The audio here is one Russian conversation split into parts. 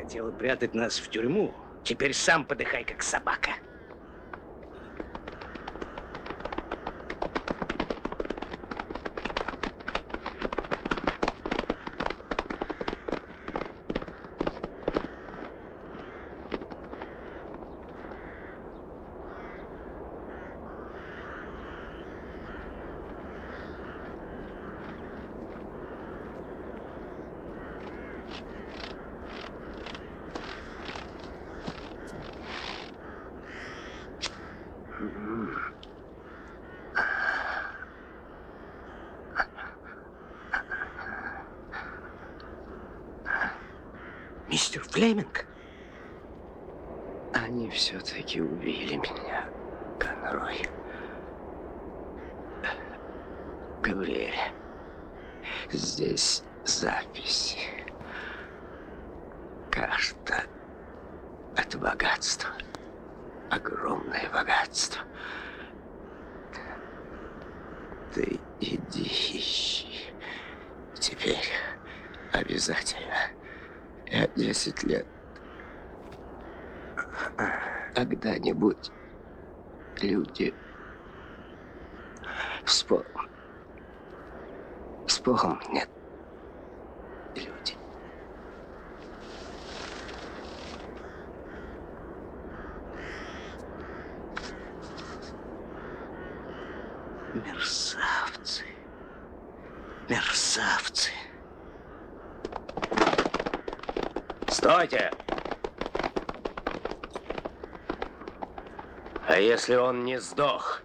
Хотел прятать нас в тюрьму. Теперь сам подыхай, как собака. Мистер Флеминг? Они все-таки убили меня, Конрой. Габриэль, здесь записи. Карта. Это богатство. Огромное богатство. Ты иди ищи. Теперь обязательно. Я 10 лет. Когда-нибудь люди вспомнят. Люди. Мерзавцы. Мерзавцы. Стойте! А если он не сдох?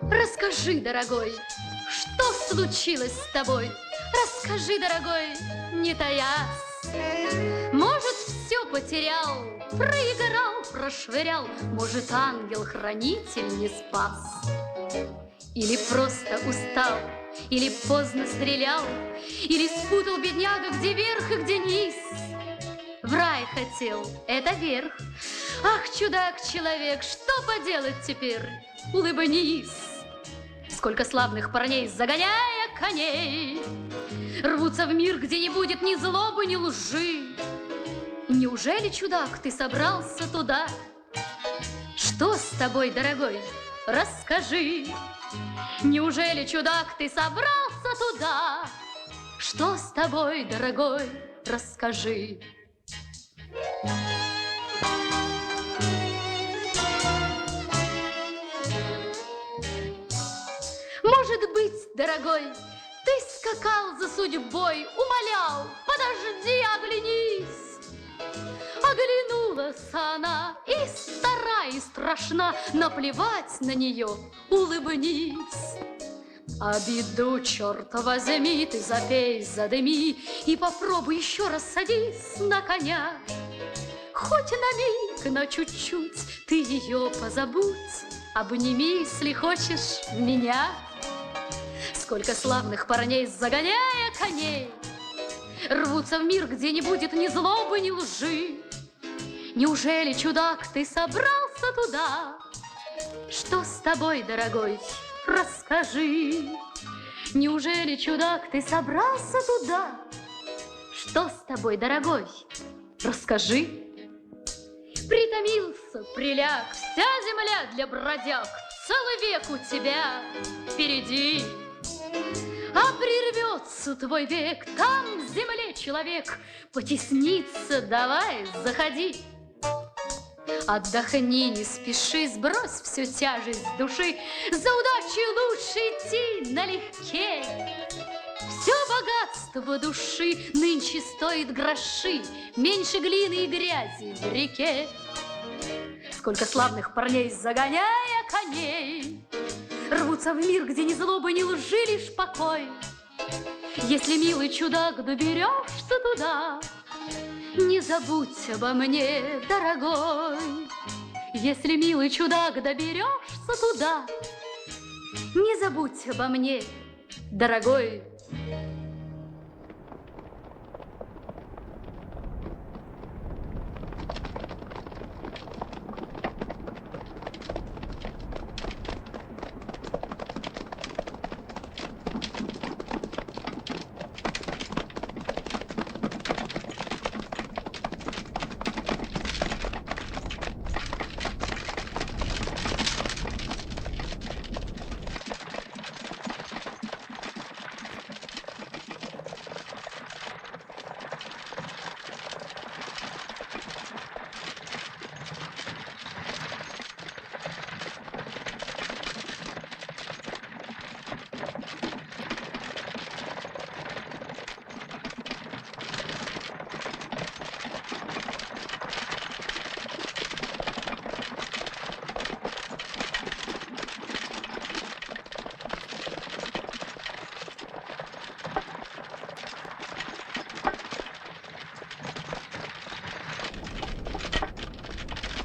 Расскажи, дорогой, что случилось с тобой? Расскажи, дорогой, не таясь. Может, все потерял, проиграл, прошвырял. Может, ангел-хранитель не спас. Или просто устал, или поздно стрелял, или спутал бедняга, где верх и где низ. В рай хотел, это верх. Ах, чудак-человек, что поделать теперь? Улыбнись. Сколько славных парней, загоняя коней, рвутся в мир, где не будет ни злобы, ни лжи. Неужели, чудак, ты собрался туда? Что с тобой, дорогой? Расскажи. Неужели, чудак, ты собрался туда? Что с тобой, дорогой? Расскажи. Может быть, дорогой, ты скакал за судьбой, умолял, подожди, оглянись. Оглянулась она и стара, и страшна, наплевать на нее, улыбнись. Обиду, черт возьми, ты запей, задыми и попробуй еще раз садись на коня. Хоть на миг, на чуть-чуть ты ее позабудь, обними, если хочешь, меня. Сколько славных парней, загоняя коней, рвутся в мир, где не будет ни злобы, ни лжи. Неужели, чудак, ты собрался туда? Что с тобой, дорогой? Расскажи. Неужели, чудак, ты собрался туда? Что с тобой, дорогой? Расскажи. Притомился, приляг, вся земля для бродяг, целый век у тебя впереди. А при рвется твой век, там в земле человек потеснится, давай, заходи. Отдохни, не спеши, сбрось всю тяжесть души, за удачей лучше идти налегке. Все богатство души нынче стоит гроши, меньше глины и грязи в реке. Сколько славных парней, загоняя коней, рвутся в мир, где ни злоба, ни лжи, лишь покой. Если, милый чудак, доберешься туда, не забудь обо мне, дорогой. Если, милый чудак, доберешься туда, не забудь обо мне, дорогой.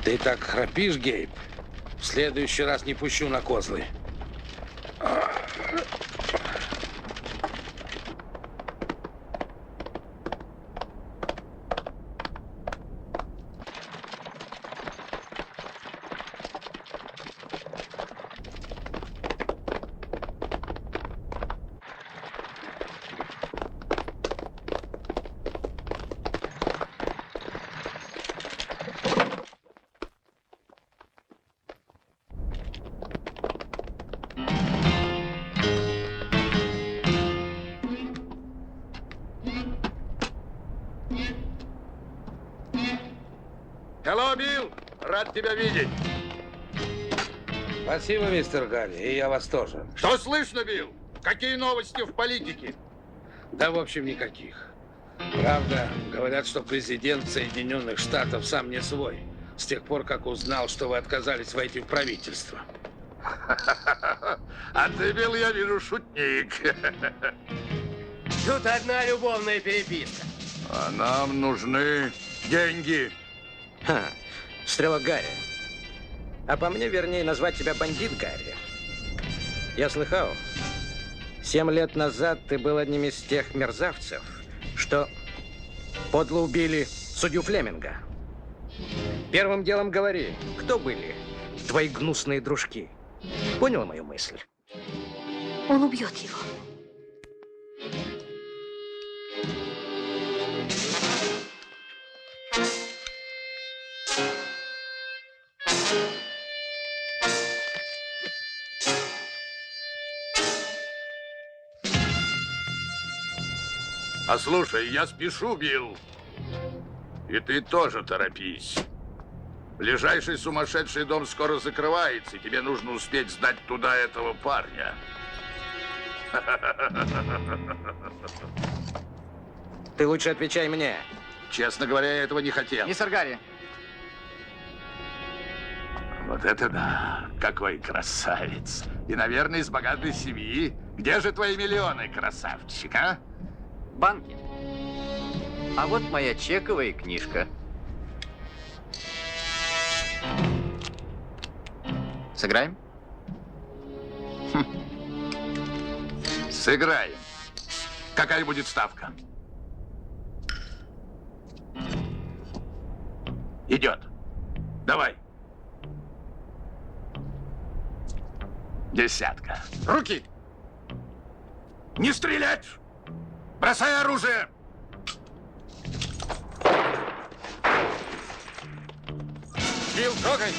Ты так храпишь, Гейб? В следующий раз не пущу на козлы. Hello, Билл! Рад тебя видеть. Спасибо, мистер Гарри, и я вас тоже. Что слышно, Билл? Какие новости в политике? Да, в общем, никаких. Правда, говорят, что президент Соединенных Штатов сам не свой, с тех пор, как узнал, что вы отказались войти в правительство. А ты, Билл, я вижу, шутник. Тут одна любовная переписка. А нам нужны деньги. Ха, стрелок Гарри. А по мне, вернее, назвать тебя бандит Гарри. Я слыхал, 7 лет назад ты был одним из тех мерзавцев, что подло убили судью Флеминга. Первым делом говори, кто были твои гнусные дружки? Понял мою мысль? Он убьет его. А слушай, я спешу, Билл. И ты тоже торопись. Ближайший сумасшедший дом скоро закрывается, и тебе нужно успеть сдать туда этого парня. Ты лучше отвечай мне. Честно говоря, я этого не хотел. Мистер Гарри. Вот это да! Какой красавец! И, наверное, из богатой семьи. Где же твои миллионы, красавчик, а? Банки. А вот моя чековая книжка. Сыграем? Сыграем. Какая будет ставка? Идет. Давай. 10. Руки! Не стрелять! Бросай оружие! Билл, трогай!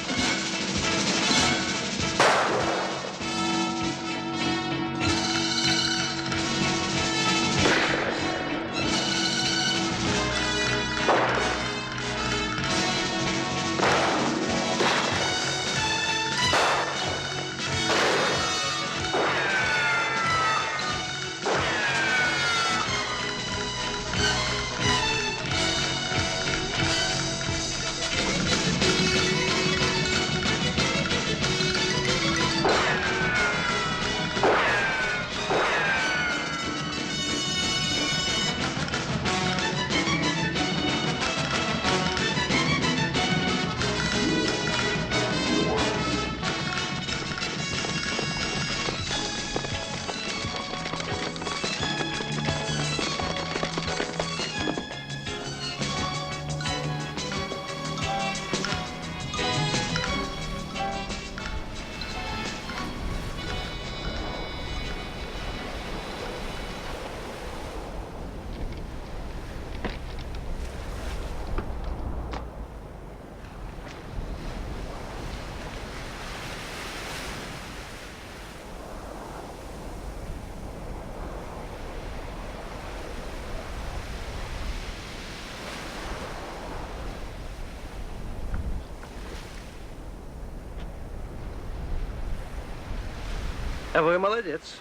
А вы молодец.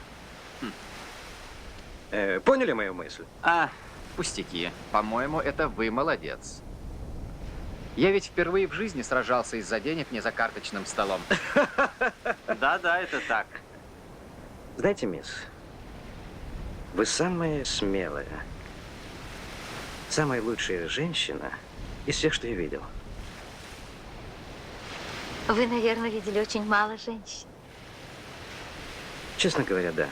Поняли мою мысль? А, пустяки. По-моему, это вы молодец. Я ведь впервые в жизни сражался из-за денег не за карточным столом. Да-да, это так. Знаете, мисс, вы самая смелая, самая лучшая женщина из всех, что я видел. Вы, наверное, видели очень мало женщин. Честно говоря, да.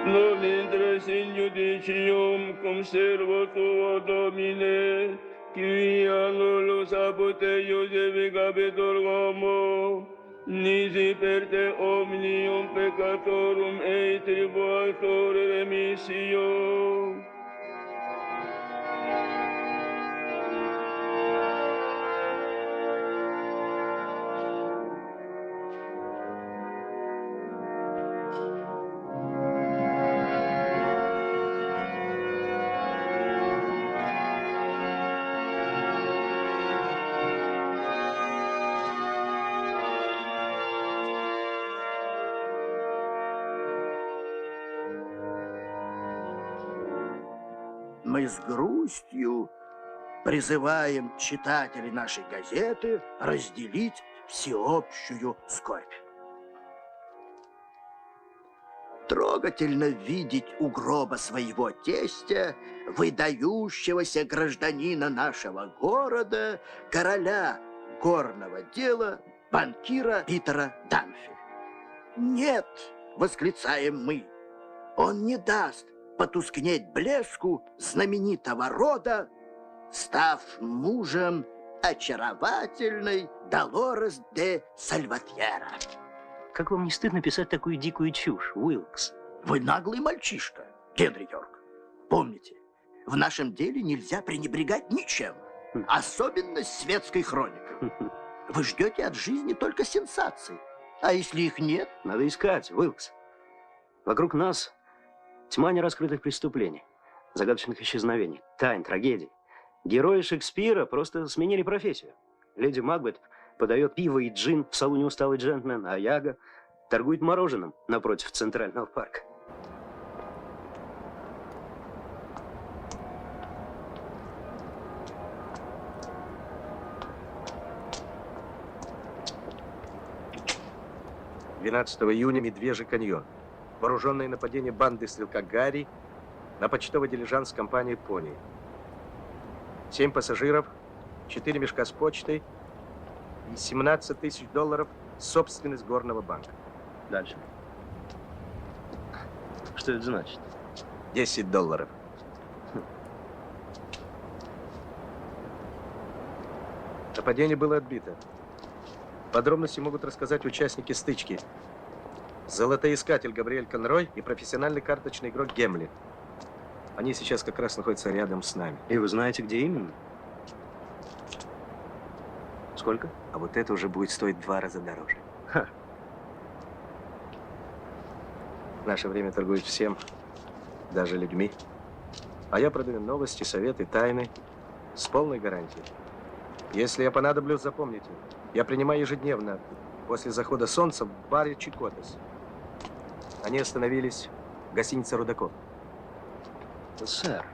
Nomentre Signudicium cum servo tuo Domine, quia nullus apud Iosefi capitor homo, nisi per te omnium peccatorum et tribuatore remissio. Мы с грустью призываем читателей нашей газеты разделить всеобщую скорбь. Трогательно видеть у гроба своего тестя выдающегося гражданина нашего города, короля горного дела, банкира Питера Данфи. Нет, восклицаем мы, он не даст потускнеть блеску знаменитого рода, став мужем очаровательной Долорес де Сальватьера. Как вам не стыдно писать такую дикую чушь, Уилкс? Вы наглый мальчишка, Генри Йорк. Помните, в нашем деле нельзя пренебрегать ничем, особенно светской хроникой. Вы ждете от жизни только сенсаций, а если их нет? Надо искать, Уилкс. Вокруг нас тьма нераскрытых преступлений, загадочных исчезновений, тайн, трагедий. Герои Шекспира просто сменили профессию. Леди Макбет подает пиво и джин в салоне «Усталый джентльмен», а Яга торгует мороженым напротив Центрального парка. июня, Медвежий каньон. Вооруженное нападение банды стрелка Гарри на почтовый дилижанс компании «Пони». 7 пассажиров, 4 мешка с почтой и $17 тысяч собственность горного банка. Дальше. Что это значит? $10. Нападение было отбито. Подробности могут рассказать участники стычки. Золотоискатель Габриэль Конрой и профессиональный карточный игрок Гемли. Они сейчас как раз находятся рядом с нами. И вы знаете, где именно? Сколько? А вот это уже будет стоить в 2 раза дороже. Ха. В наше время торгуют всем, даже людьми. А я продаю новости, советы, тайны с полной гарантией. Если я понадоблюсь, запомните, я принимаю ежедневно после захода солнца в баре Чикотес. Они остановились в гостинице «Рудаков». Сэр,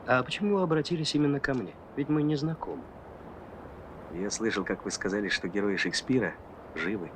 а почему вы обратились именно ко мне? Ведь мы не знакомы. Я слышал, как вы сказали, что герои Шекспира живы.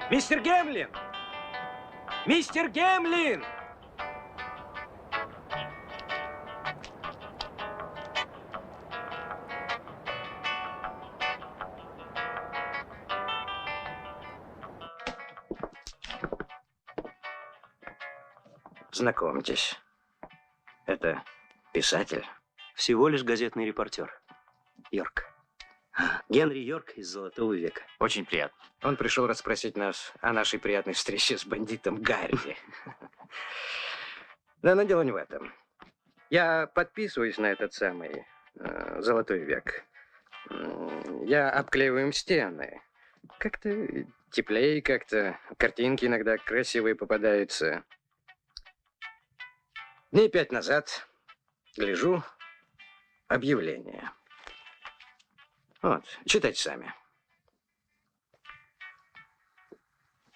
Мистер Гемлин! Мистер Гемлин! Знакомьтесь, это писатель. Всего лишь газетный репортер. Йорк. Генри Йорк из «Золотого века». Очень приятно. Он пришел расспросить нас о нашей приятной встрече с бандитом Гарри. Да, но дело не в этом. Я подписываюсь на этот самый «Золотой век». Я обклеиваю им стены. Как-то теплее, как-то картинки иногда красивые попадаются. Дней 5 назад гляжу объявление. Вот, читайте сами.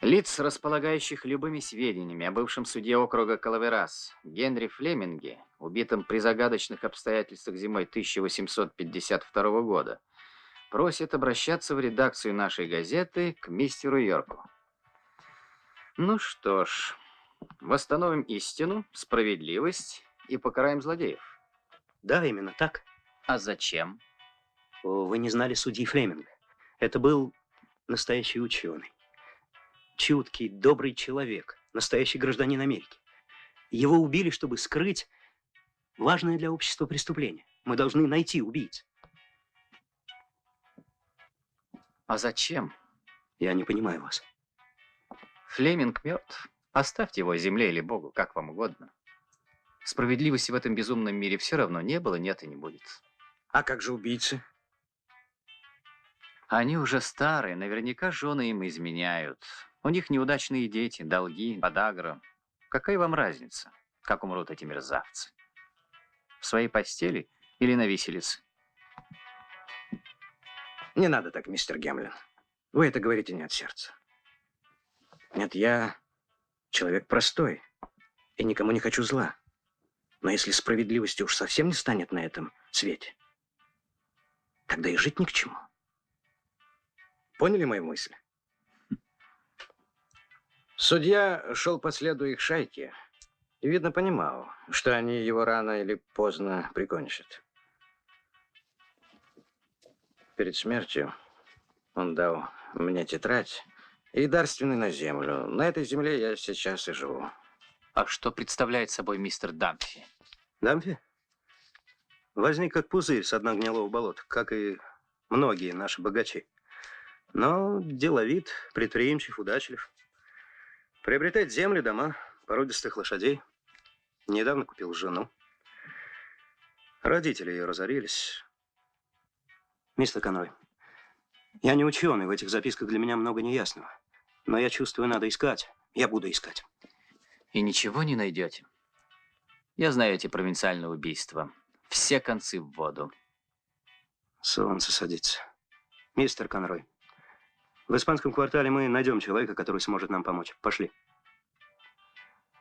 Лиц, располагающих любыми сведениями о бывшем судье округа Калаверас Генри Флеминге, убитом при загадочных обстоятельствах зимой 1852 года, просят обращаться в редакцию нашей газеты к мистеру Йорку. Ну что ж, восстановим истину, справедливость и покараем злодеев. Да, именно так. А зачем? О, вы не знали судьи Флеминга. Это был настоящий ученый. Чуткий, добрый человек. Настоящий гражданин Америки. Его убили, чтобы скрыть важное для общества преступление. Мы должны найти убийц. А зачем? Я не понимаю вас. Флеминг мертв. Оставьте его земле или Богу, как вам угодно. Справедливости в этом безумном мире все равно не было, нет и не будет. А как же убийцы? Они уже старые, наверняка жены им изменяют. У них неудачные дети, долги, подагра. Какая вам разница, как умрут эти мерзавцы? В своей постели или на виселице? Не надо так, мистер Гемлин. Вы это говорите не от сердца. Нет, я человек простой и никому не хочу зла. Но если справедливости уж совсем не станет на этом свете, тогда и жить ни к чему. Поняли мою мысль? Судья шел по следу их шайки и, видно, понимал, что они его рано или поздно прикончат. Перед смертью он дал мне тетрадь и дарственный на землю. На этой земле я сейчас и живу. А что представляет собой мистер Дамфи? Дамфи? Возник как пузырь с дна гнилого болота, как и многие наши богачи. Но деловит, предприимчив, удачлив. Приобретает земли, дома, породистых лошадей. Недавно купил жену. Родители ее разорились. Мистер Конрой, я не ученый, в этих записках для меня много неясного. Но я чувствую, надо искать. Я буду искать. И ничего не найдете. Я знаю эти провинциальные убийства. Все концы в воду. Солнце садится. Мистер Конрой, в испанском квартале мы найдем человека, который сможет нам помочь. Пошли.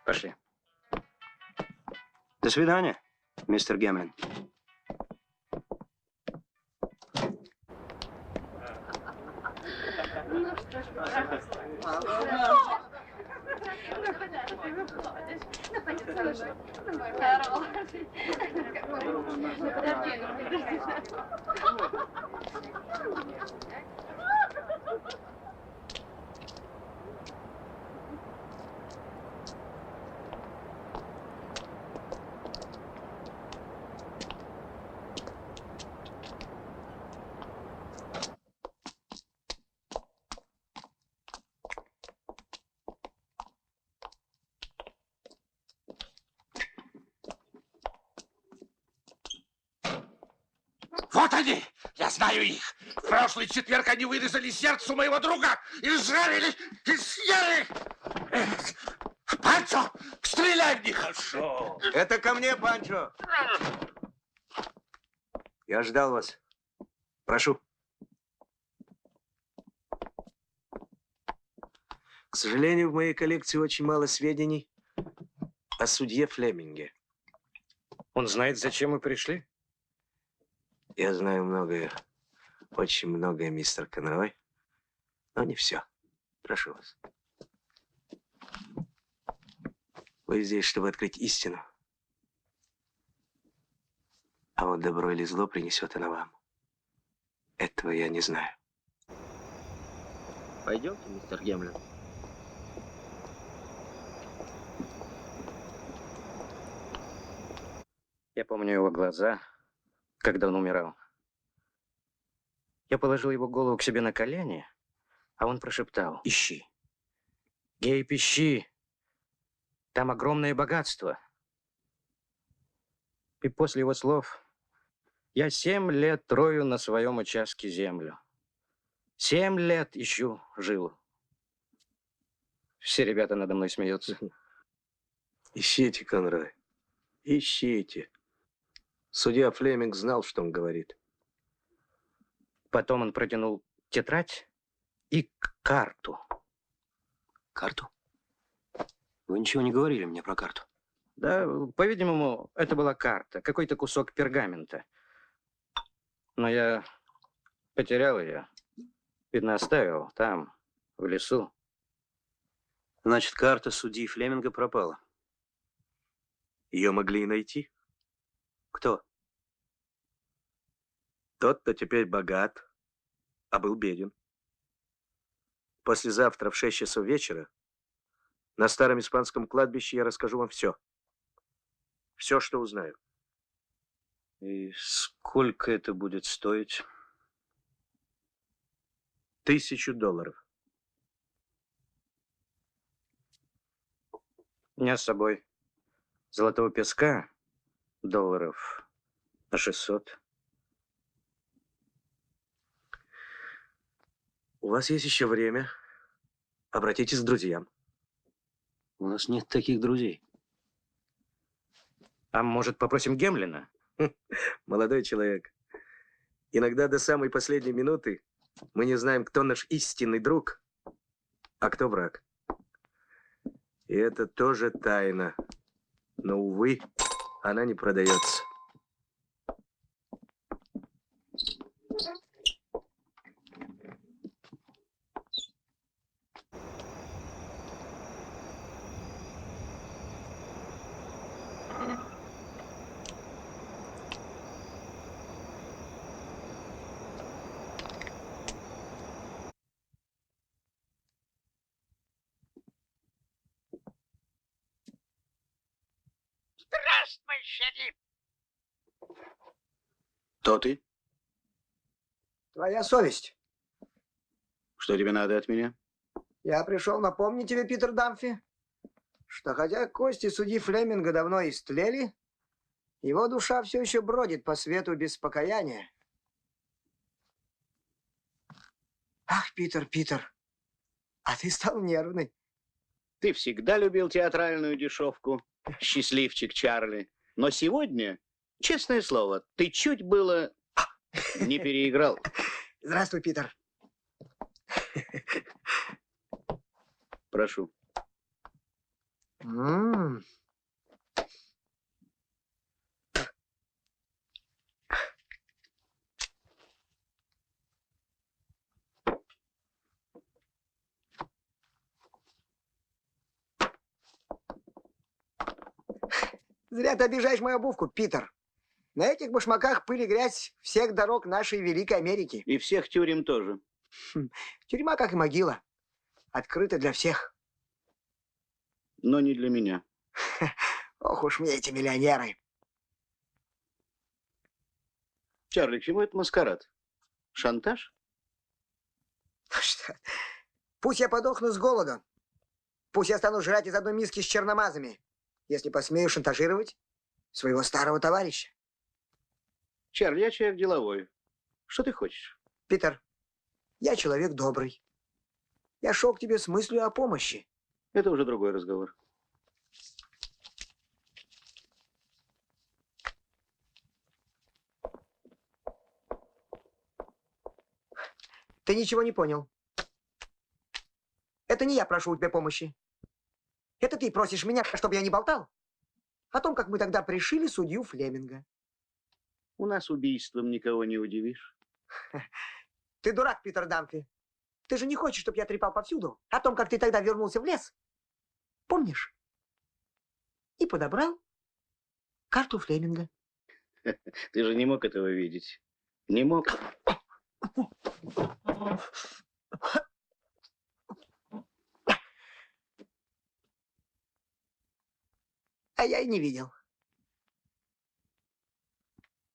Пошли. До свидания, мистер Гемлин. они! Я знаю их! В прошлый четверг они вырезали сердце у моего друга и сжарили, и съели! Панчо, стреляй в них! Хорошо! Это ко мне, Панчо. Я ждал вас. Прошу. К сожалению, в моей коллекции очень мало сведений о судье Флеминге. Он знает, зачем мы пришли? Я знаю многое, очень многое, мистер Конрой, но не все. Прошу вас. Вы здесь, чтобы открыть истину. А вот добро или зло принесет она вам. Этого я не знаю. Пойдемте, мистер Гемлин. Я помню его глаза, когда он умирал. Я положил его голову к себе на колени, а он прошептал: «Ищи. Гейб, ищи. Там огромное богатство». И после его слов я 7 лет рою на своем участке землю. 7 лет ищу жилу. Все ребята надо мной смеются. Ищите, Конрой, ищите. Судья Флеминг знал, что он говорит. Потом он протянул тетрадь и карту. Карту? Вы ничего не говорили мне про карту. Да, по-видимому, это была карта, какой-то кусок пергамента. Но я потерял ее. Видно, оставил там, в лесу. Значит, карта судьи Флеминга пропала. Ее могли и найти. Кто? Тот, кто теперь богат, а был беден. Послезавтра в 6 часов вечера на старом испанском кладбище я расскажу вам все. Все, что узнаю. И сколько это будет стоить? $1000. У меня с собой золотого песка долларов на 600. У вас есть еще время. Обратитесь к друзьям. У нас нет таких друзей. А может, попросим Гемлина? Молодой человек, иногда до самой последней минуты мы не знаем, кто наш истинный друг, а кто враг. И это тоже тайна. Но, увы, она не продается. Здравствуй, шериф! Кто ты? Твоя совесть. Что тебе надо от меня? Я пришел напомнить тебе, Питер Дамфи, что хотя кости судьи Флеминга давно истлели, его душа все еще бродит по свету без покаяния. Ах, Питер, Питер, а ты стал нервный. Ты всегда любил театральную дешевку, счастливчик Чарли. Но сегодня, честное слово, ты чуть было не переиграл. Здравствуй, Питер. Прошу. Зря ты обижаешь мою обувку, Питер. На этих башмаках пыль и грязь всех дорог нашей Великой Америки. И всех тюрем тоже. Тюрьма, как и могила, открыта для всех. Но не для меня. Ох уж мне эти миллионеры. Чарли, к чему это маскарад? Шантаж? Что? Пусть я подохну с голоду. Пусть я стану жрать из одной миски с черномазами, если посмею шантажировать своего старого товарища. Чарли, я человек деловой. Что ты хочешь? Питер, я человек добрый. Я шел к тебе с мыслью о помощи. Это уже другой разговор. Ты ничего не понял. Это не я прошу у тебя помощи. Это ты просишь меня, чтобы я не болтал о том, как мы тогда пришили судью Флеминга. У нас убийством никого не удивишь. Ты дурак, Питер Дамфи. Ты же не хочешь, чтобы я трепал повсюду о том, как ты тогда вернулся в лес? Помнишь? И подобрал карту Флеминга. Ты же не мог этого видеть. Не мог. А я и не видел.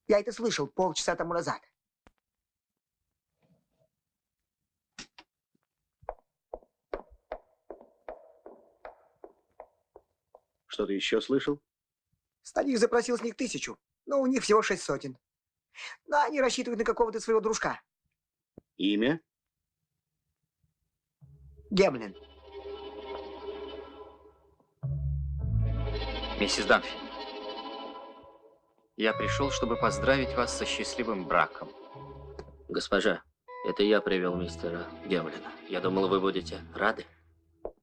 Я это слышал полчаса тому назад. Что ты еще слышал? Старик запросил с них 1000, но у них всего 600. Но они рассчитывают на какого-то своего дружка. Имя? Гемлин. Миссис Дамфи, я пришел, чтобы поздравить вас со счастливым браком. Госпожа, это я привел мистера Гемлина. Я думал, вы будете рады.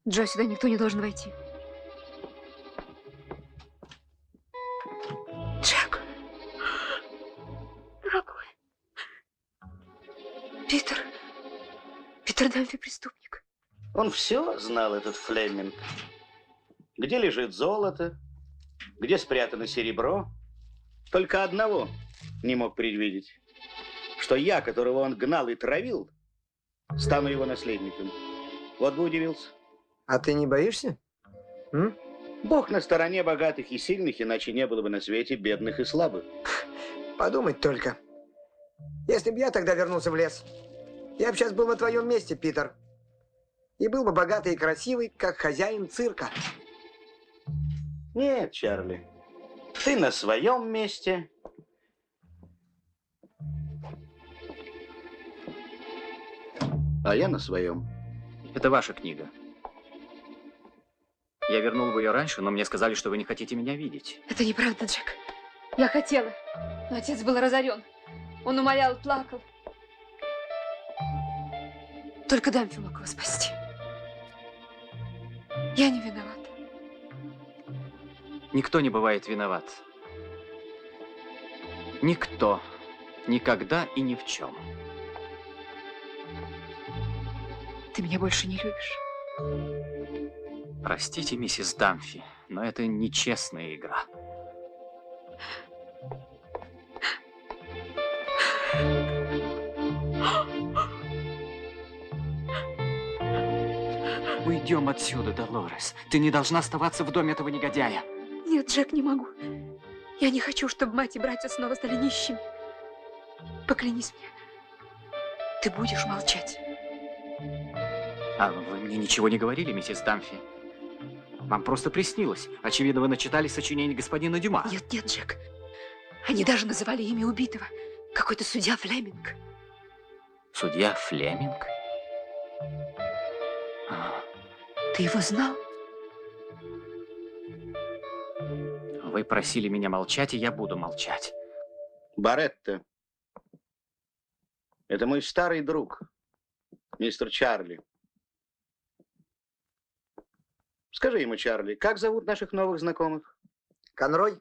Джо, сюда никто не должен войти. Джек. Дорогой. Питер. Питер Дамфи преступник. Он все знал, этот Флеминг. Где лежит золото, где спрятано серебро. Только одного не мог предвидеть, что я, которого он гнал и травил, стану его наследником. Вот бы удивился. А ты не боишься? Бог на стороне богатых и сильных, иначе не было бы на свете бедных и слабых. Подумать только. Если бы я тогда вернулся в лес, я бы сейчас был на твоем месте, Питер. И был бы богатый и красивый, как хозяин цирка. Нет, Чарли, ты на своем месте. А я на своем. Это ваша книга. Я вернул бы ее раньше, но мне сказали, что вы не хотите меня видеть. Это неправда, Джек. Я хотела, но отец был разорен. Он умолял, плакал. Только Дамфи мог его спасти. Я не виновата. Никто не бывает виноват. Никто. Никогда и ни в чем. Ты меня больше не любишь. Простите, миссис Дамфи, но это нечестная игра. Уйдем отсюда, Долорес. Ты не должна оставаться в доме этого негодяя. Нет, Джек, не могу. Я не хочу, чтобы мать и братья снова стали нищими. Поклянись мне, ты будешь молчать. А вы мне ничего не говорили, миссис Дамфи? Вам просто приснилось. Очевидно, вы начитали сочинение господина Дюма. Нет, нет, Джек. Они даже называли имя убитого. Какой-то судья Флеминг. Судья Флеминг? Ты его знал? Вы просили меня молчать, и я буду молчать. Баретта. Это мой старый друг, мистер Чарли. Скажи ему, Чарли, как зовут наших новых знакомых? Конрой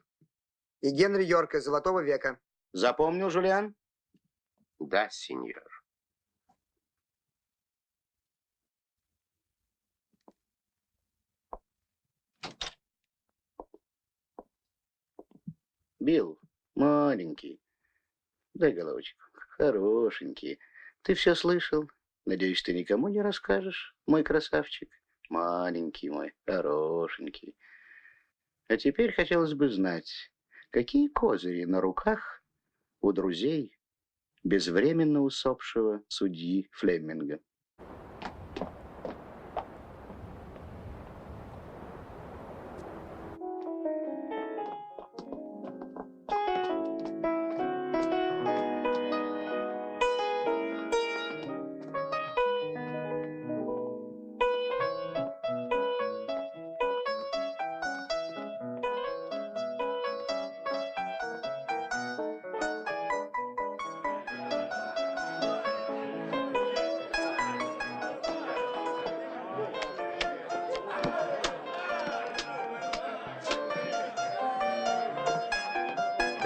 и Генри Йорк из Золотого века. Запомнил, Жулиан? Да, сеньор. Билл, маленький. Дай головочку. Хорошенький. Ты все слышал? Надеюсь, ты никому не расскажешь, мой красавчик? Маленький мой, хорошенький. А теперь хотелось бы знать, какие козыри на руках у друзей безвременно усопшего судьи Флеминга?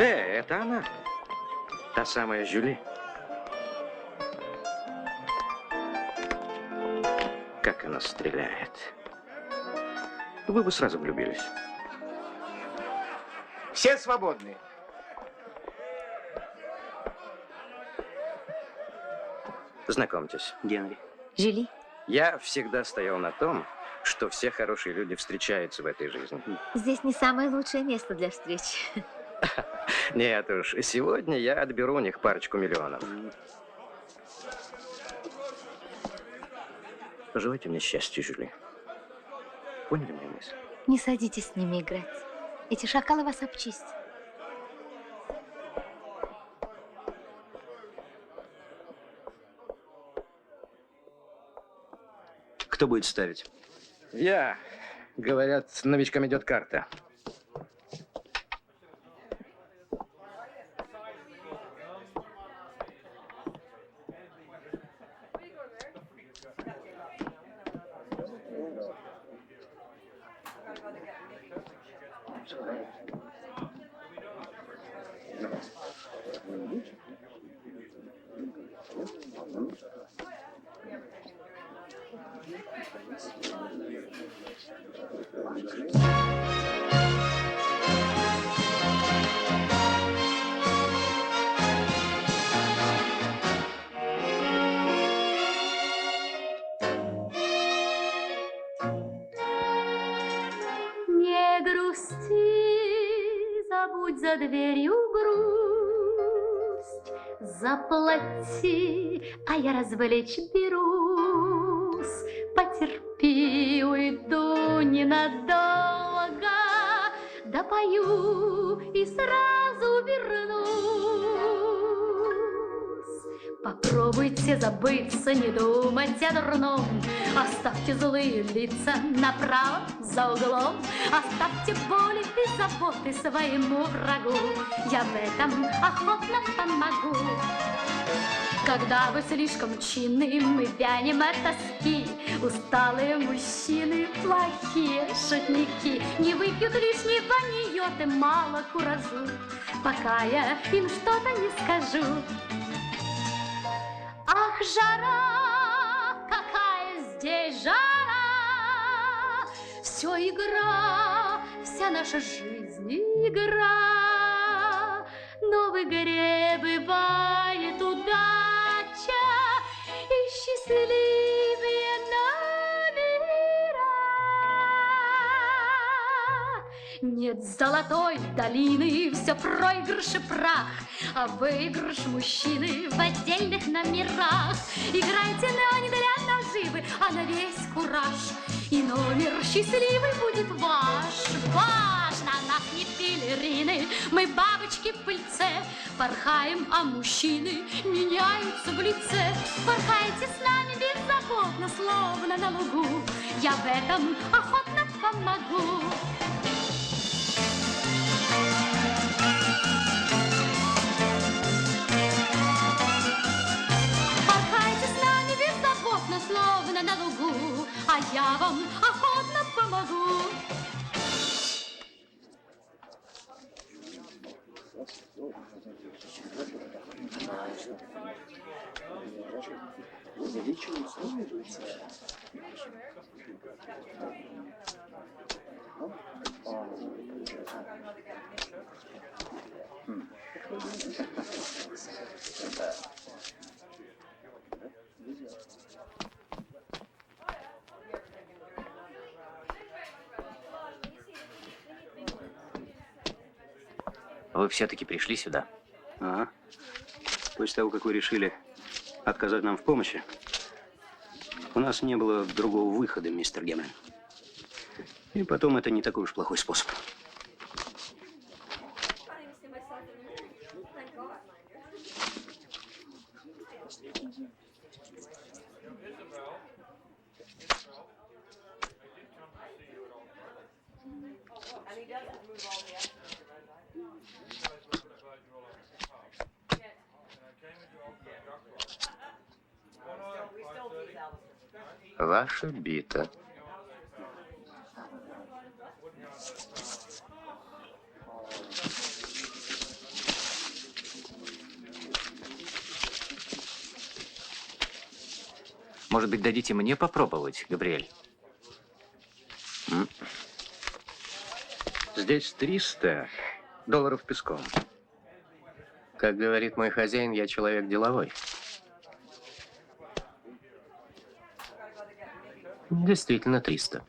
Это она. Та самая Жюли. Как она стреляет. Вы бы сразу влюбились. Все свободны. Знакомьтесь. Генри. Жюли. Я всегда стоял на том, что все хорошие люди встречаются в этой жизни. Здесь не самое лучшее место для встреч. Нет уж, сегодня я отберу у них парочку миллионов. Пожелайте мне счастья, Жюли. Поняли мою мысль? Не садитесь с ними играть. Эти шакалы вас обчистят. Кто будет ставить? Я. Говорят, новичкам идет карта. Не грусти, забудь за дверью грусть, заплати, а я развлечь берусь. Потерпи, уйду ненадолго, допою и сразу вернусь. Попробуйте забыться, не думать о дурном. Оставьте злые лица направо за углом. Оставьте боли и заботы своему врагу. Я в этом охотно помогу. Когда вы слишком чинны, мы вянем от тоски. Усталые мужчины, плохие шутники, не выпьют лишнего, не йод и мало куражу, пока я им что-то не скажу. Ах, жара, какая здесь жара! Все игра, вся наша жизнь игра. Но в игре бывает удача и счастливые номера. Нет золотой долины, все проигрыш и прах, а выигрыш мужчины в отдельных номерах. Играйте, но не для наживы, а на весь кураж, и номер счастливый будет ваш. Важно, нас не пелерины, мы бабочки в пыльце, порхаем, а мужчины меняются в лице. Порхайте с нами беззаботно, словно на лугу, я в этом охотно помогу. Словно на лугу, а я вам охотно помогу. Вы все-таки пришли сюда? Ага. После того, как вы решили отказать нам в помощи, у нас не было другого выхода, мистер Гемлин. И потом это не такой уж плохой способ. Ваша бита. Может быть, дадите мне попробовать, Габриэль? Здесь $300 песком. Как говорит мой хозяин, я человек деловой. Действительно 300.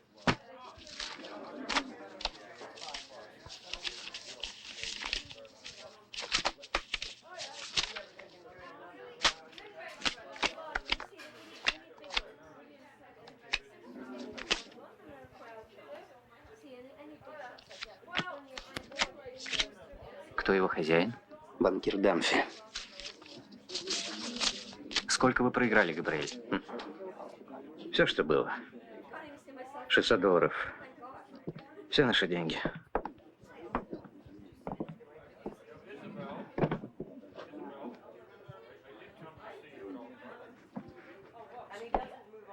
Кто его хозяин? Банкир Дамфи. Сколько вы проиграли, Габриэль? Все, что было. $600. Все наши деньги.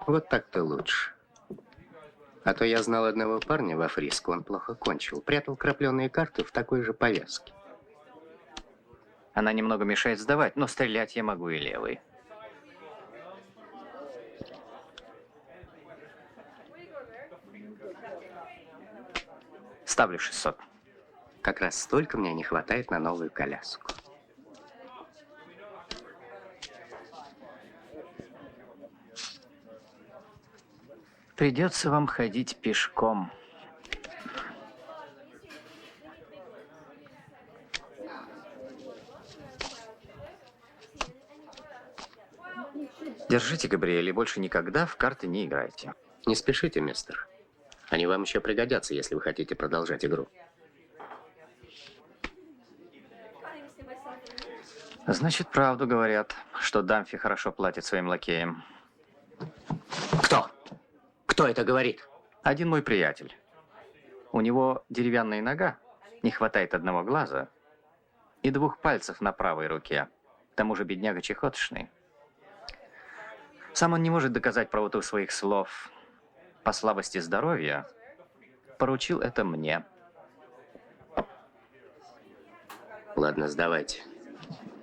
Вот так-то лучше. А то я знал одного парня во Фриско, он плохо кончил. Прятал крапленые карты в такой же повязке. Она немного мешает сдавать, но стрелять я могу и левой. Ставлю 600. Как раз столько мне не хватает на новую коляску. Придется вам ходить пешком. Держите, Габриэль, и больше никогда в карты не играйте. Не спешите, мистер. Они вам еще пригодятся, если вы хотите продолжать игру. Значит, правду говорят, что Дамфи хорошо платит своим лакеям. Кто? Кто это говорит? Один мой приятель. У него деревянная нога, не хватает одного глаза и 2 пальцев на правой руке. К тому же бедняга чехотошный. Сам он не может доказать правоту своих слов. По слабости здоровья поручил это мне. Ладно, сдавайте.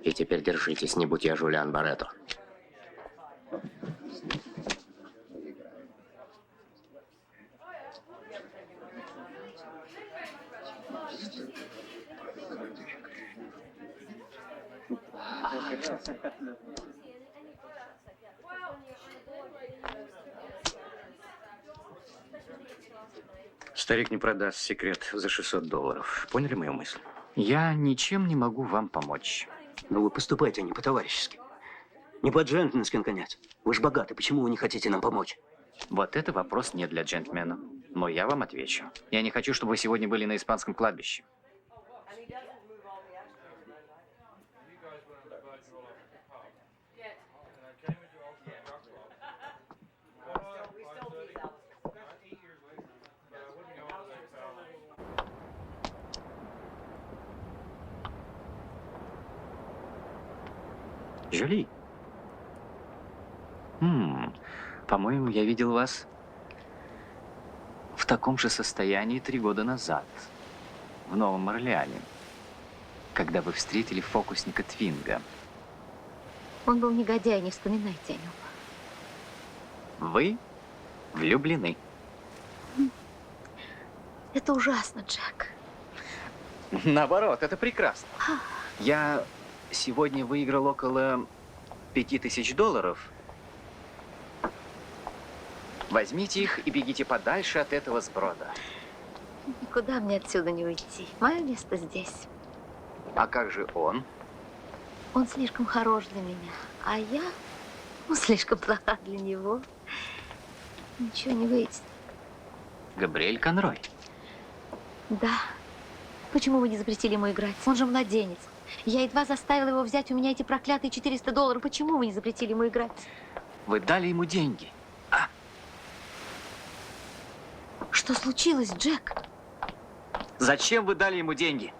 И теперь держитесь, не будь я Жулиан Баретто. Старик не продаст секрет за $600. Поняли мою мысль? Я ничем не могу вам помочь. Но вы поступаете не по-товарищески. Не по-джентльменски, наконец. Вы же богаты, почему вы не хотите нам помочь? Вот это вопрос не для джентльмена. Но я вам отвечу. Я не хочу, чтобы вы сегодня были на испанском кладбище. Жюли. По-моему, я видел вас в таком же состоянии 3 года назад, в Новом Орлеане, когда вы встретили фокусника Твинга. Он был негодяй, не вспоминайте о нем. Вы влюблены. Это ужасно, Джек. Наоборот, это прекрасно. Я сегодня выиграл около $5000. Возьмите их и бегите подальше от этого сброда. Никуда мне отсюда не уйти. Мое место здесь. А как же он? Он слишком хорош для меня, а я слишком плоха для него. Ничего не выйдет. Габриэль Конрой. Да. Почему вы не запретили ему играть? Он же младенец. Я едва заставила его взять у меня эти проклятые $400. Почему вы не запретили ему играть? Вы дали ему деньги. Что случилось, Джек? Зачем вы дали ему деньги?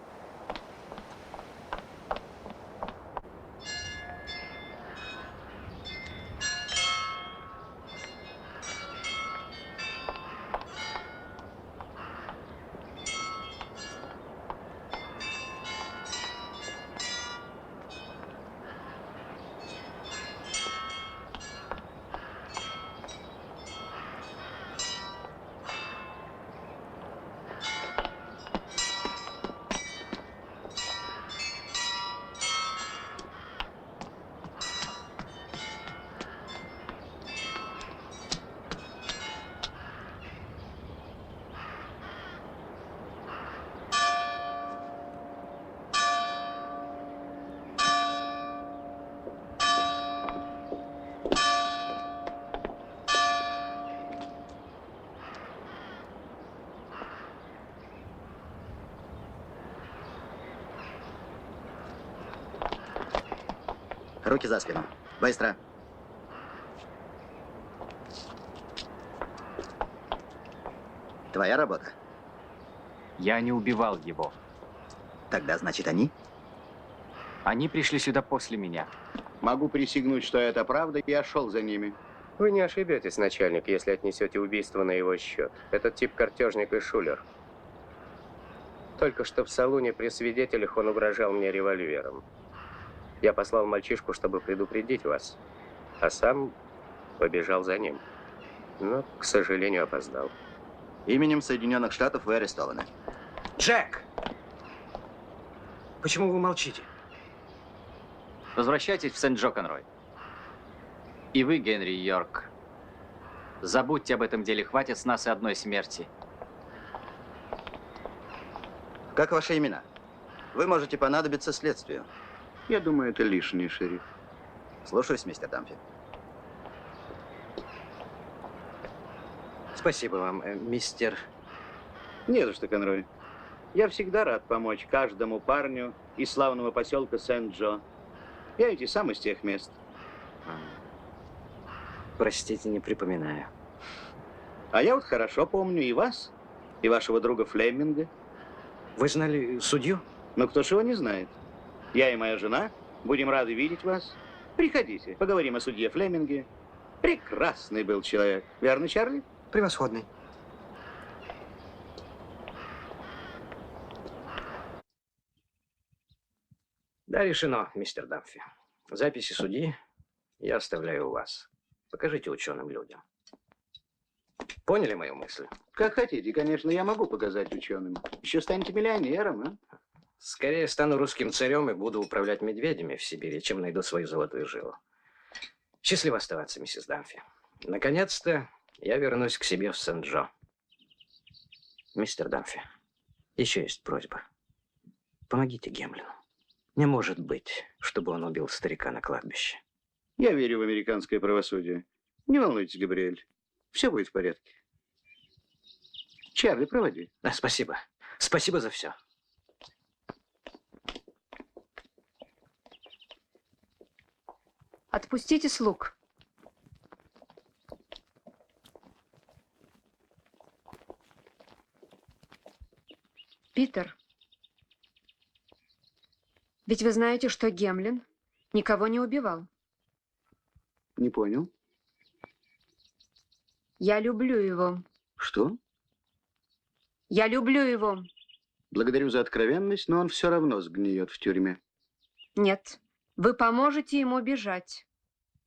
Руки за спину. Быстро. Твоя работа? Я не убивал его. Тогда, значит, они? Они пришли сюда после меня. Могу присягнуть, что это правда, я шел за ними. Вы не ошибетесь, начальник, если отнесете убийство на его счет. Этот тип картежник и шулер. Только что в салоне при свидетелях он угрожал мне револьвером. Я послал мальчишку, чтобы предупредить вас, а сам побежал за ним. Но, к сожалению, опоздал. Именем Соединенных Штатов вы арестованы. Джек! Почему вы молчите? Возвращайтесь в Сент-Джо, Конрой. И вы, Генри Йорк, забудьте об этом деле. Хватит с нас и одной смерти. Как ваши имена? Вы можете понадобиться следствию. Я думаю, это лишнее, шериф. Слушаюсь, мистер Дамфи. Спасибо вам, мистер... Не за что, Конрой. Я всегда рад помочь каждому парню из славного поселка Сент-Джо. Я ведь и сам из тех мест. Простите, не припоминаю. А я вот хорошо помню и вас, и вашего друга Флеминга. Вы знали судью? Ну, кто ж его не знает. Я и моя жена будем рады видеть вас. Приходите, поговорим о судье Флеминге. Прекрасный был человек. Верно, Чарли? Превосходный. Да, решено, мистер Дамфи. Записи судьи я оставляю у вас. Покажите ученым людям. Поняли мою мысль? Как хотите, конечно, я могу показать ученым. Еще станете миллионером, а? Скорее стану русским царем и буду управлять медведями в Сибири, чем найду свою золотую жилу. Счастливо оставаться, миссис Дамфи. Наконец-то я вернусь к себе в Сент-Джо. Мистер Дамфи, еще есть просьба. Помогите Гемлину. Не может быть, чтобы он убил старика на кладбище. Я верю в американское правосудие. Не волнуйтесь, Габриэль. Все будет в порядке. Чарли, проводи. Да, спасибо. Спасибо за все. Отпустите слуг. Питер, ведь вы знаете, что Гемлин никого не убивал. Не понял. Я люблю его. Что? Я люблю его. Благодарю за откровенность, но он все равно сгниет в тюрьме. Нет, вы поможете ему бежать.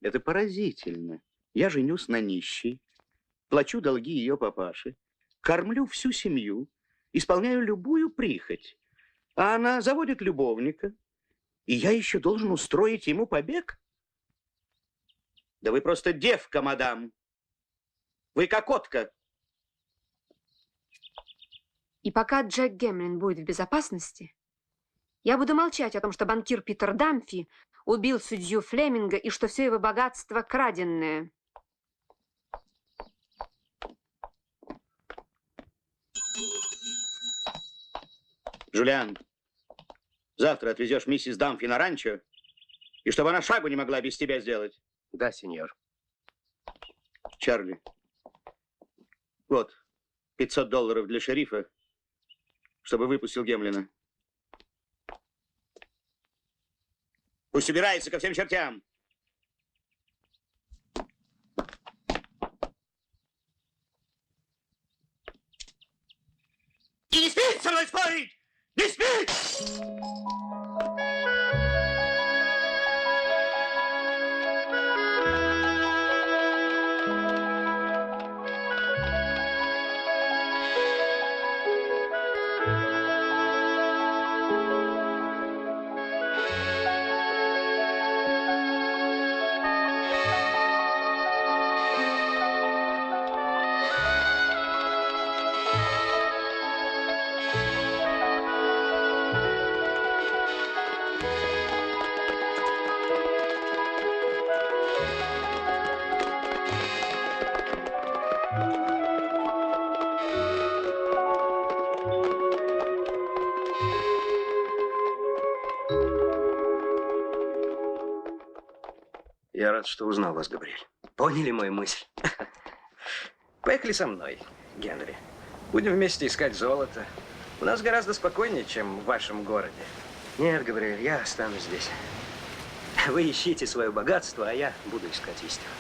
Это поразительно. Я женюсь на нищей, плачу долги ее папаши, кормлю всю семью, исполняю любую прихоть, а она заводит любовника, и я еще должен устроить ему побег? Да вы просто девка, мадам. Вы кокотка. И пока Джек Гемлин будет в безопасности, я буду молчать о том, что банкир Питер Дамфи убил судью Флеминга и что все его богатство краденное. Джулиан, завтра отвезешь миссис Дамфи на ранчо, и чтобы она шагу не могла без тебя сделать. Да, сеньор. Чарли, вот, $500 для шерифа, чтобы выпустил Гемлина. Пусть убирается ко всем чертям. И не смейте со мной спорить! Не смейте! Я рад, что узнал вас, Габриэль. Поняли мою мысль? Поехали со мной, Генри. Будем вместе искать золото. У нас гораздо спокойнее, чем в вашем городе. Нет, Габриэль, я останусь здесь. Вы ищите свое богатство, а я буду искать истину.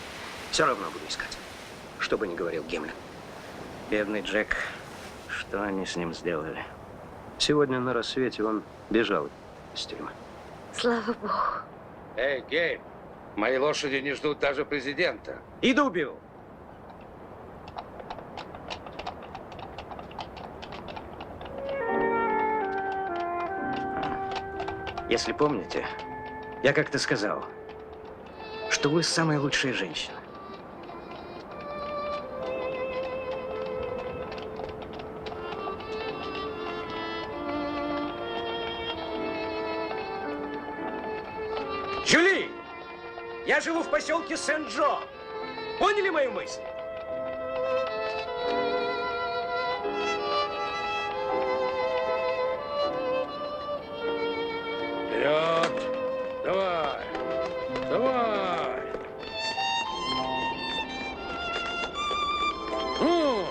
Все равно буду искать. Что бы ни говорил Гемлин. Бедный Джек. Что они с ним сделали? Сегодня на рассвете он бежал из тюрьмы. Слава Богу. Эй, Гейб, мои лошади не ждут даже президента. Иду, Билл. Если помните, я как-то сказал, что вы самая лучшая женщина. Жюли! Я живу в поселке Сен-Джо. Поняли мою мысль? Вперед! Давай! Давай! Ну!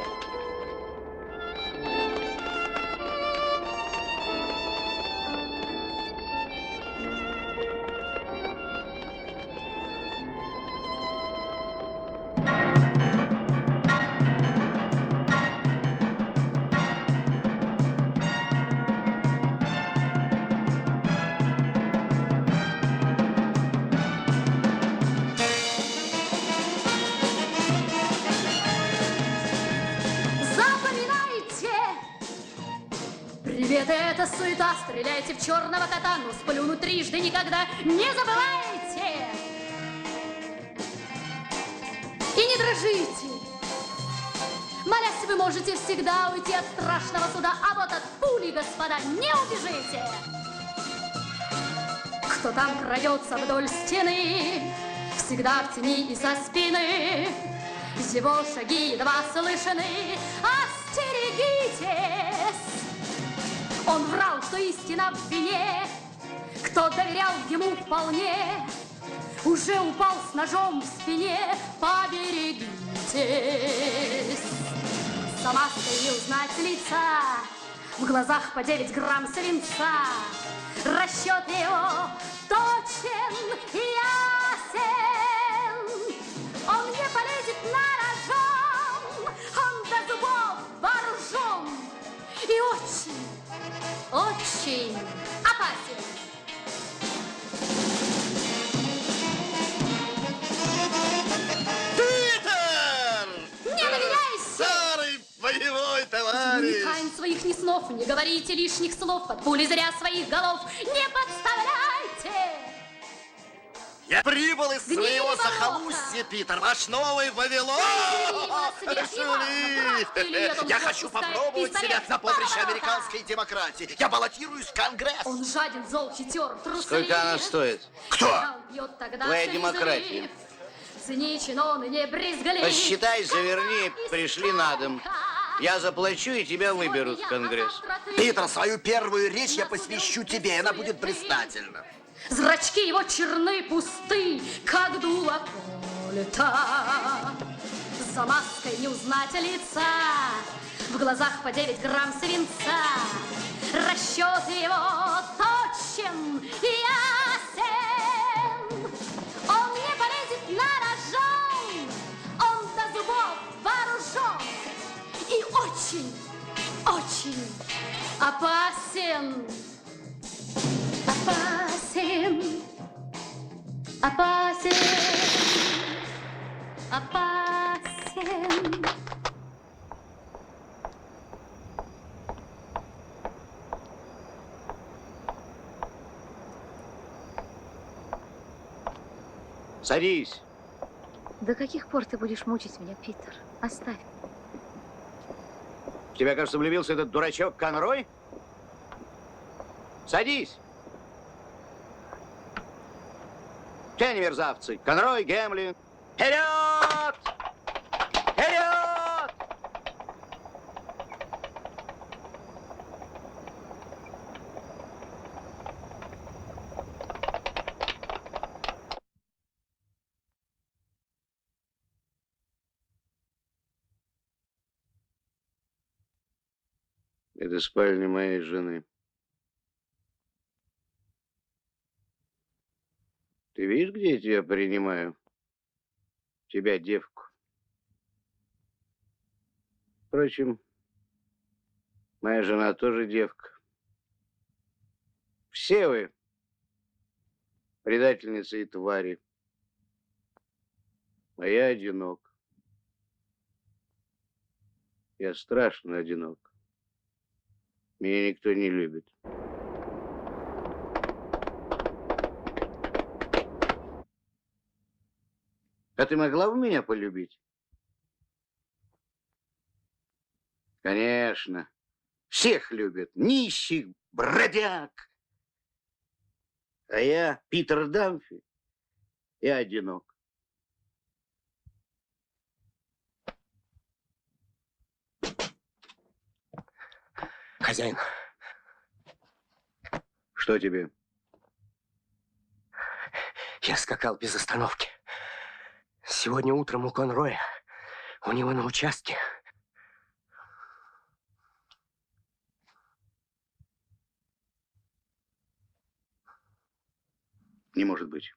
Запоминайте! Привет, это суета, стреляйте в черного кота, но сплюнуть трижды никогда не забывайте! И не дрожите! Молясь, вы можете всегда уйти от страшного суда, а вот от пули, господа, не убежите! Кто там крадется вдоль стены, всегда в тени и со спины, его шаги едва слышны, остерегитесь! Он врал, что истина в вине, кто доверял ему вполне, уже упал с ножом в спине, поберегитесь! За маской не узнать лица, в глазах по 9 грамм свинца, расчет его точен и ясен. Он не полезет на рожон, он до зубов вооружен и очень, очень опасен. Питер! Не навиняйся! Старый боевой Ни товарищ! тайн своих, ни снов, не говорите лишних слов, под пули зря своих голов не подставляйте! Я прибыл из Гнили своего болото. захолустья, Питер, ваш новый Вавилон! Жюли! Я хочу попробовать себя на поприще американской демократии. Я баллотируюсь в Конгресс. Он жаден, зол, хитер, труслив. Сколько она стоит? Кто? Бьет тогда Твоя слезы. демократия. Циничен он и не брезглив. Посчитай, заверни, пришли на дом. Я заплачу, и тебя выберут в Конгресс. Питер, свою первую речь я посвящу тебе, и она будет блистательна. Зрачки его черны, пусты, как дуло кольта. За маской не узнать лица, в глазах по 9 грамм свинца. Расчет его точен и ясен. Он не полезет на рожон, он до зубов вооружен и очень, очень опасен. Опасен, опасен, опасен. Садись. До каких пор ты будешь мучить меня, Питер? Оставь. В тебя, кажется, влюбился этот дурачок Конрой? Садись. Все они мерзавцы. Конрой, Гемлин. Вперед! Вперед! Это спальня моей жены. Ты видишь, где я тебя принимаю? Тебя, девку. Впрочем, моя жена тоже девка. Все вы предательницы и твари. А я одинок. Я страшно одинок. Меня никто не любит. А ты могла бы меня полюбить? Конечно. Всех любят. Нищих, бродяг. А я, Питер Дамфи, я одинок. Хозяин. Что тебе? Я скакал без остановки. Сегодня утром у Конроя, у него на участке. Не может быть.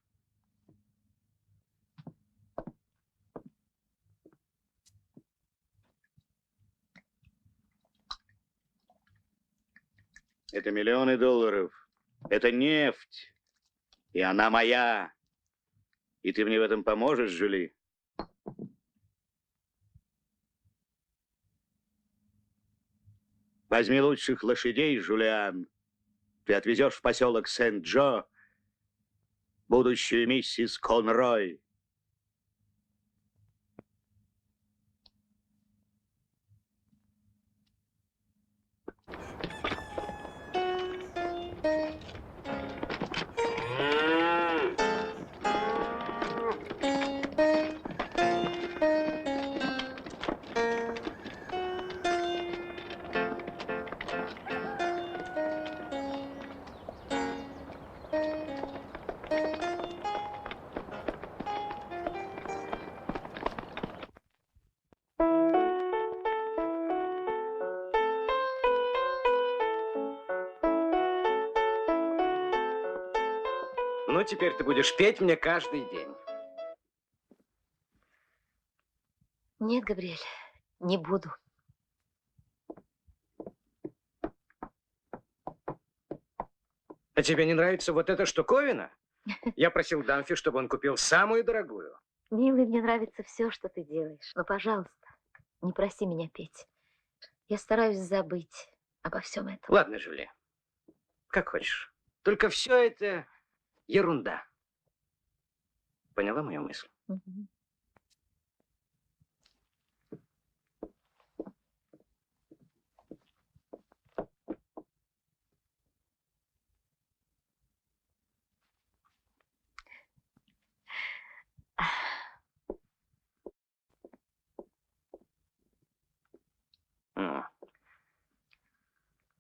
Это миллионы долларов. Это нефть. И она моя. И ты мне в этом поможешь, Жюли? Возьми лучших лошадей, Жулиан. Ты отвезешь в поселок Сент-Джо будущую миссис Конрой. Ну, теперь ты будешь петь мне каждый день. Нет, Габриэль, не буду. А тебе не нравится вот эта штуковина? Я просил Дамфи, чтобы он купил самую дорогую. Милый, мне нравится все, что ты делаешь. Но, пожалуйста, не проси меня петь. Я стараюсь забыть обо всем этом. Ладно, Жюли, как хочешь. Только все это ерунда. Поняла мою мысль? Мгм.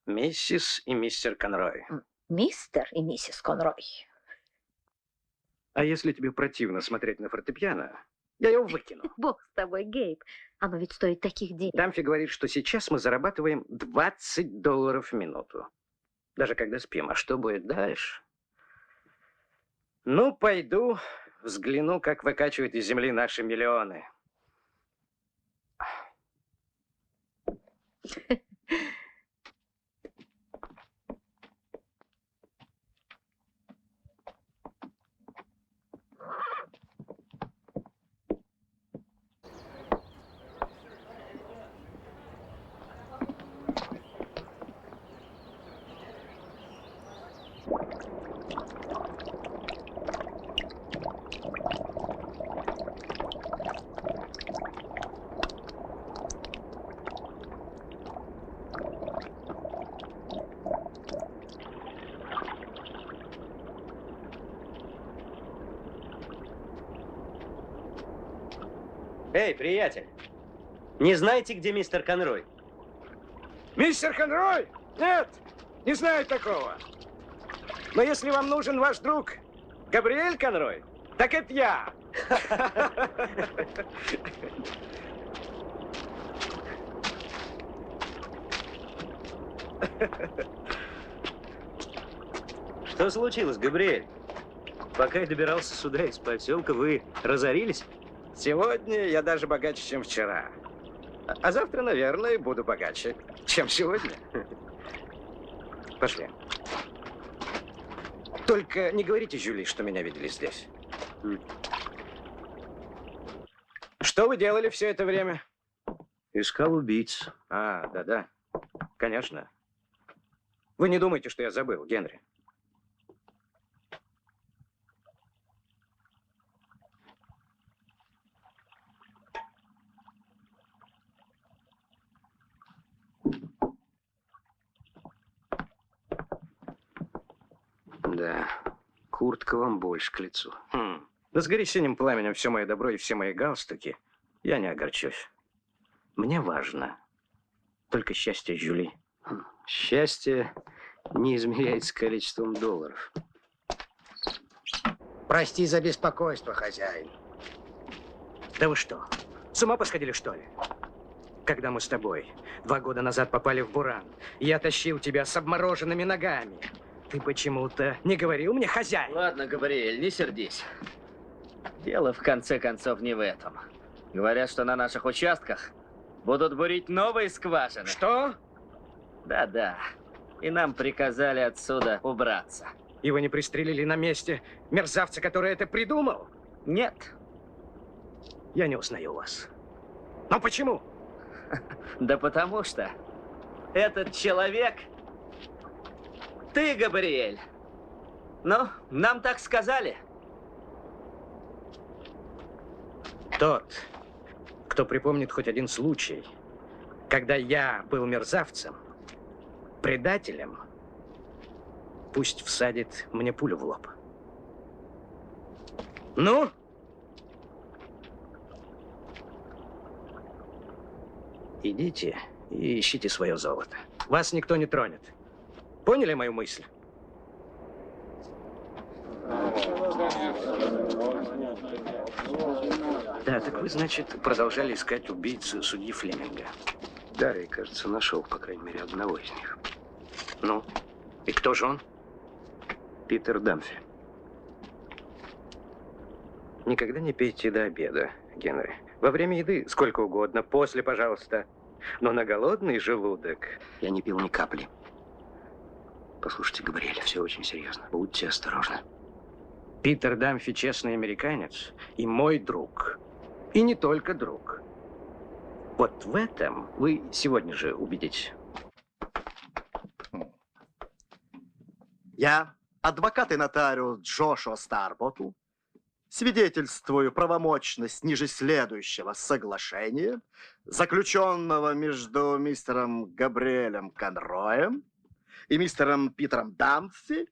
Миссис и мистер Конрой. Мистер и миссис Конрой. А если тебе противно смотреть на фортепиано, я его выкину. Бог с тобой, Гейб. Оно ведь стоит таких денег. Дамфи говорит, что сейчас мы зарабатываем $20 в минуту. Даже когда спим. А что будет дальше? Ну, пойду взгляну, как выкачивают из земли наши миллионы. Эй, приятель, не знаете, где мистер Конрой? Мистер Конрой? Нет, не знаю такого. Но если вам нужен ваш друг Габриэль Конрой, так это я. Что случилось, Габриэль? Пока я добирался сюда из поселка, вы разорились? Сегодня я даже богаче, чем вчера. А завтра, наверное, буду богаче, чем сегодня. Пошли. Только не говорите Жюли, что меня видели здесь. Что вы делали все это время? Искал убийц. А, да-да. Конечно. Вы не думаете, что я забыл, Генри? Да, куртка вам больше к лицу. Да сгори синим пламенем все мое добро и все мои галстуки. Я не огорчусь. Мне важно только счастье Жюли. Счастье не измеряется количеством долларов. Прости за беспокойство, хозяин. Да вы что, с ума посходили, что ли? Когда мы с тобой 2 года назад попали в буран, я тащил тебя с обмороженными ногами. Ты почему-то не говорил мне, хозяин? Ладно, Габриэль, не сердись. Дело, в конце концов, не в этом. Говорят, что на наших участках будут бурить новые скважины. Что? Да-да. И нам приказали отсюда убраться. И вы не пристрелили на месте мерзавца, который это придумал? Нет. Я не узнаю вас. Но почему? Да потому что этот человек... Ты, Габриэль. Ну, нам так сказали. Тот, кто припомнит хоть один случай, когда я был мерзавцем, предателем, пусть всадит мне пулю в лоб. Ну? Идите и ищите свое золото. Вас никто не тронет. Поняли мою мысль? Да, так вы, значит, продолжали искать убийцу судьи Флеминга. Да, я, кажется, нашел, по крайней мере, одного из них. Ну, и кто же он? Питер Дамфи. Никогда не пейте до обеда, Генри. Во время еды сколько угодно, после, пожалуйста. Но на голодный желудок... Я не пил ни капли. Послушайте, Габриэль, все очень серьезно. Будьте осторожны. Питер Дамфи честный американец и мой друг. И не только друг. Вот в этом вы сегодня же убедитесь. Я, адвокат и нотариус Джошуа Старботл, свидетельствую правомочность ниже следующего соглашения, заключенного между мистером Габриэлем Конроем и мистером Питером Дамфи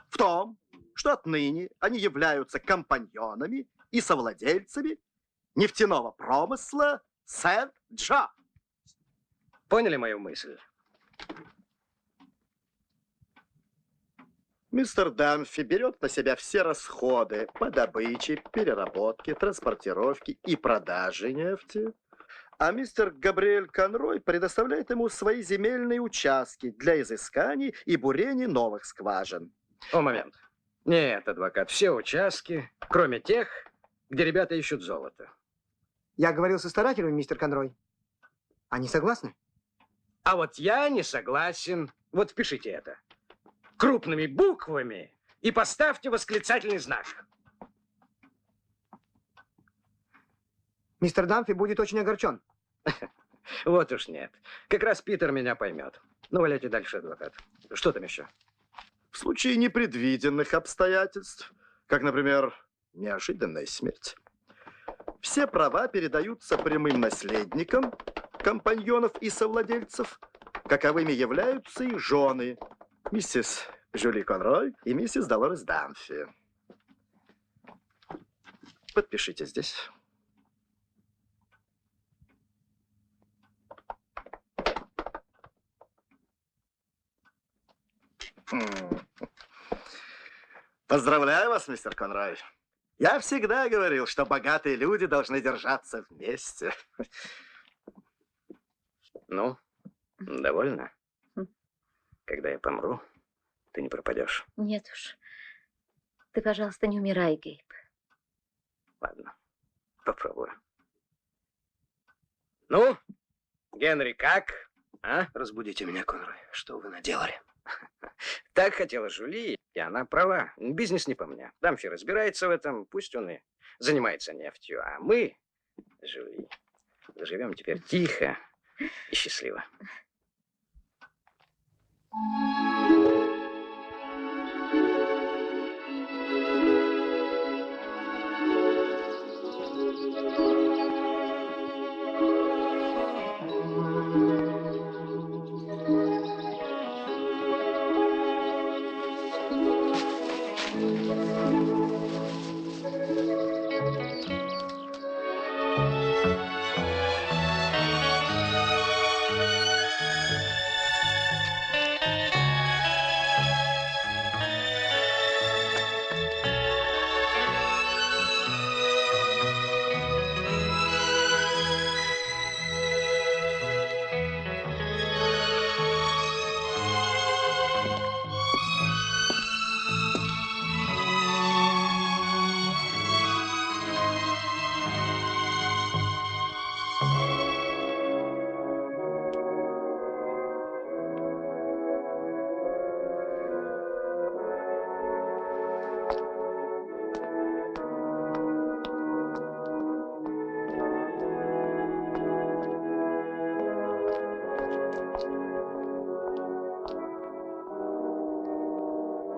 в том, что отныне они являются компаньонами и совладельцами нефтяного промысла Сент-Джо. Поняли мою мысль? Мистер Дамфи берет на себя все расходы по добыче, переработке, транспортировке и продаже нефти, а мистер Габриэль Конрой предоставляет ему свои земельные участки для изысканий и бурения новых скважин. О, момент. Нет, адвокат, все участки, кроме тех, где ребята ищут золото. Я говорил со старателями, мистер Конрой. Они согласны? А вот я не согласен. Вот впишите это. Крупными буквами и поставьте восклицательный знак. Мистер Дамфи будет очень огорчен. Вот уж нет. Как раз Питер меня поймет. Ну, валяйте дальше, адвокат. Что там еще? В случае непредвиденных обстоятельств, как, например, неожиданная смерть, все права передаются прямым наследникам, компаньонов и совладельцев, каковыми являются их жены, миссис Жюли Конрой и миссис Долорес Дамфи. Подпишите здесь. Поздравляю вас, мистер Конрой. Я всегда говорил, что богатые люди должны держаться вместе. Ну, довольно? когда я помру, ты не пропадешь. Нет уж. Ты, пожалуйста, не умирай, Гейб. Ладно, попробую. Ну, Генри, как? А? Разбудите меня, Конрой. Что вы наделали? Так хотела Жюли, и она права. Бизнес не по мне. Дамфи разбирается в этом, пусть он и занимается нефтью. А мы, Жюли, живем теперь тихо и счастливо.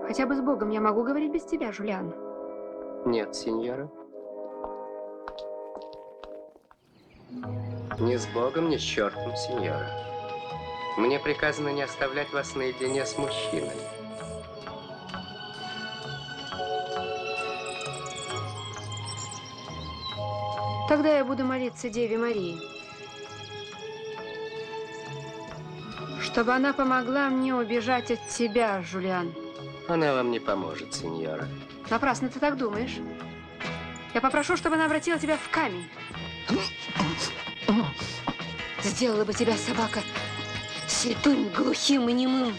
Хотя бы с Богом я могу говорить без тебя, Жулиан. Нет, сеньора. Ни с Богом, ни с чертом, сеньора. Мне приказано не оставлять вас наедине с мужчиной. Тогда я буду молиться Деве Марии, чтобы она помогла мне убежать от тебя, Жулиан. Она вам не поможет, сеньора. Напрасно ты так думаешь. Я попрошу, чтобы она обратила тебя в камень. Сделала бы тебя собака слепым, глухим и немым.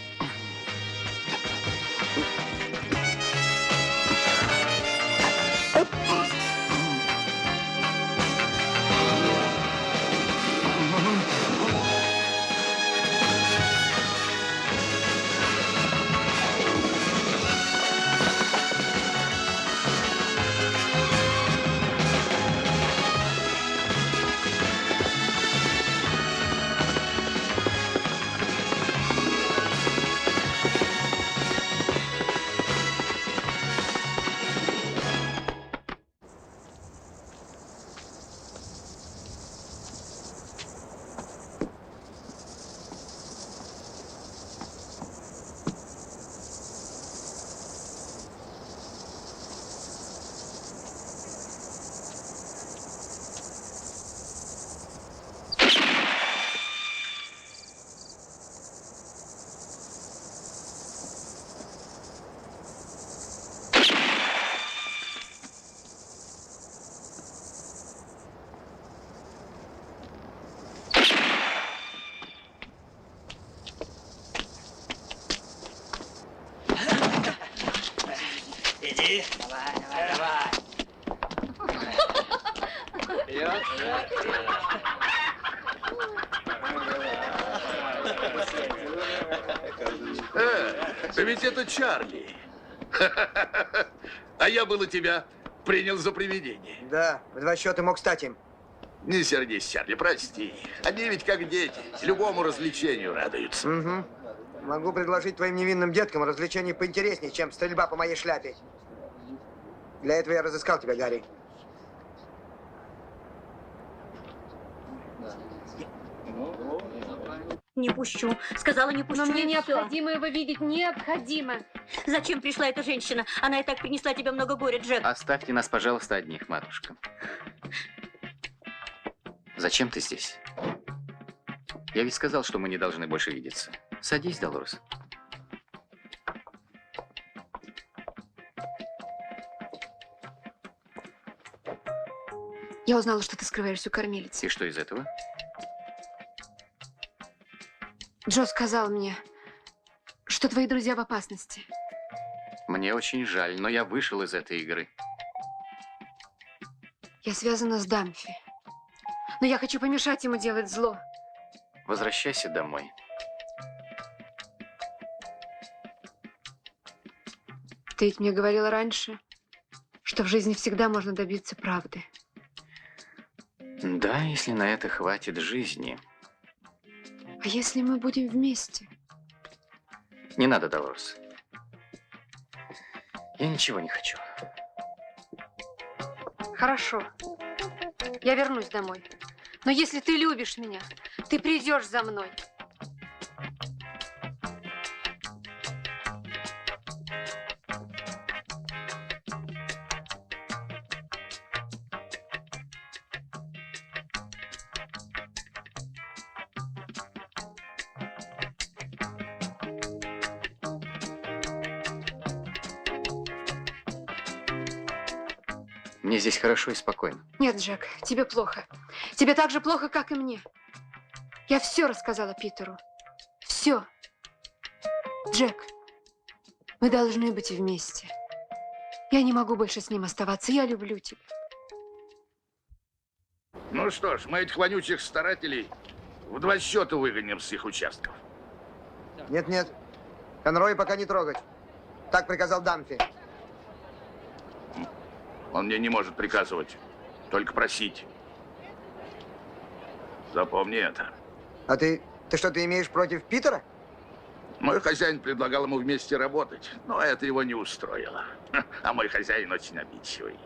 Иди. Давай, давай. Вперед. Да ведь это Чарли. А я было тебя принял за привидение. Да, в 2 счета мог стать им. Не сердись, Чарли, прости. Они ведь как дети, любому развлечению радуются. Угу. Могу предложить твоим невинным деткам развлечение поинтереснее, чем стрельба по моей шляпе. Для этого я разыскал тебя, Гарри. Не пущу. Сказала, не пущу. Но мне и необходимо его видеть. Необходимо. всё. Зачем пришла эта женщина? Она и так принесла тебе много горя, Джек. Оставьте нас, пожалуйста, одних, матушка. Зачем ты здесь? Я ведь сказал, что мы не должны больше видеться. Садись, Долорес. Я узнала, что ты скрываешься у кормилицы. И что из этого? Джо сказал мне, что твои друзья в опасности. Мне очень жаль, но я вышел из этой игры. Я связана с Дамфи. Но я хочу помешать ему делать зло. Возвращайся домой. Ты ведь мне говорила раньше, что в жизни всегда можно добиться правды. Да, если на это хватит жизни. А если мы будем вместе? Не надо, Долорес. Я ничего не хочу. Хорошо. Я вернусь домой. Но если ты любишь меня, ты придешь за мной. Мне здесь хорошо и спокойно. Нет, Джек, тебе плохо. Тебе так же плохо, как и мне. Я все рассказала Питеру. Все. Джек, мы должны быть вместе. Я не могу больше с ним оставаться. Я люблю тебя. Ну что ж, мы этих вонючих старателей в 2 счета выгоним с их участков. Нет-нет. Конроя пока не трогать. Так приказал Дамфи. Он мне не может приказывать, только просить. Запомни это. А ты что-то имеешь против Питера? Мой хозяин предлагал ему вместе работать, но это его не устроило. А мой хозяин очень обидчивый.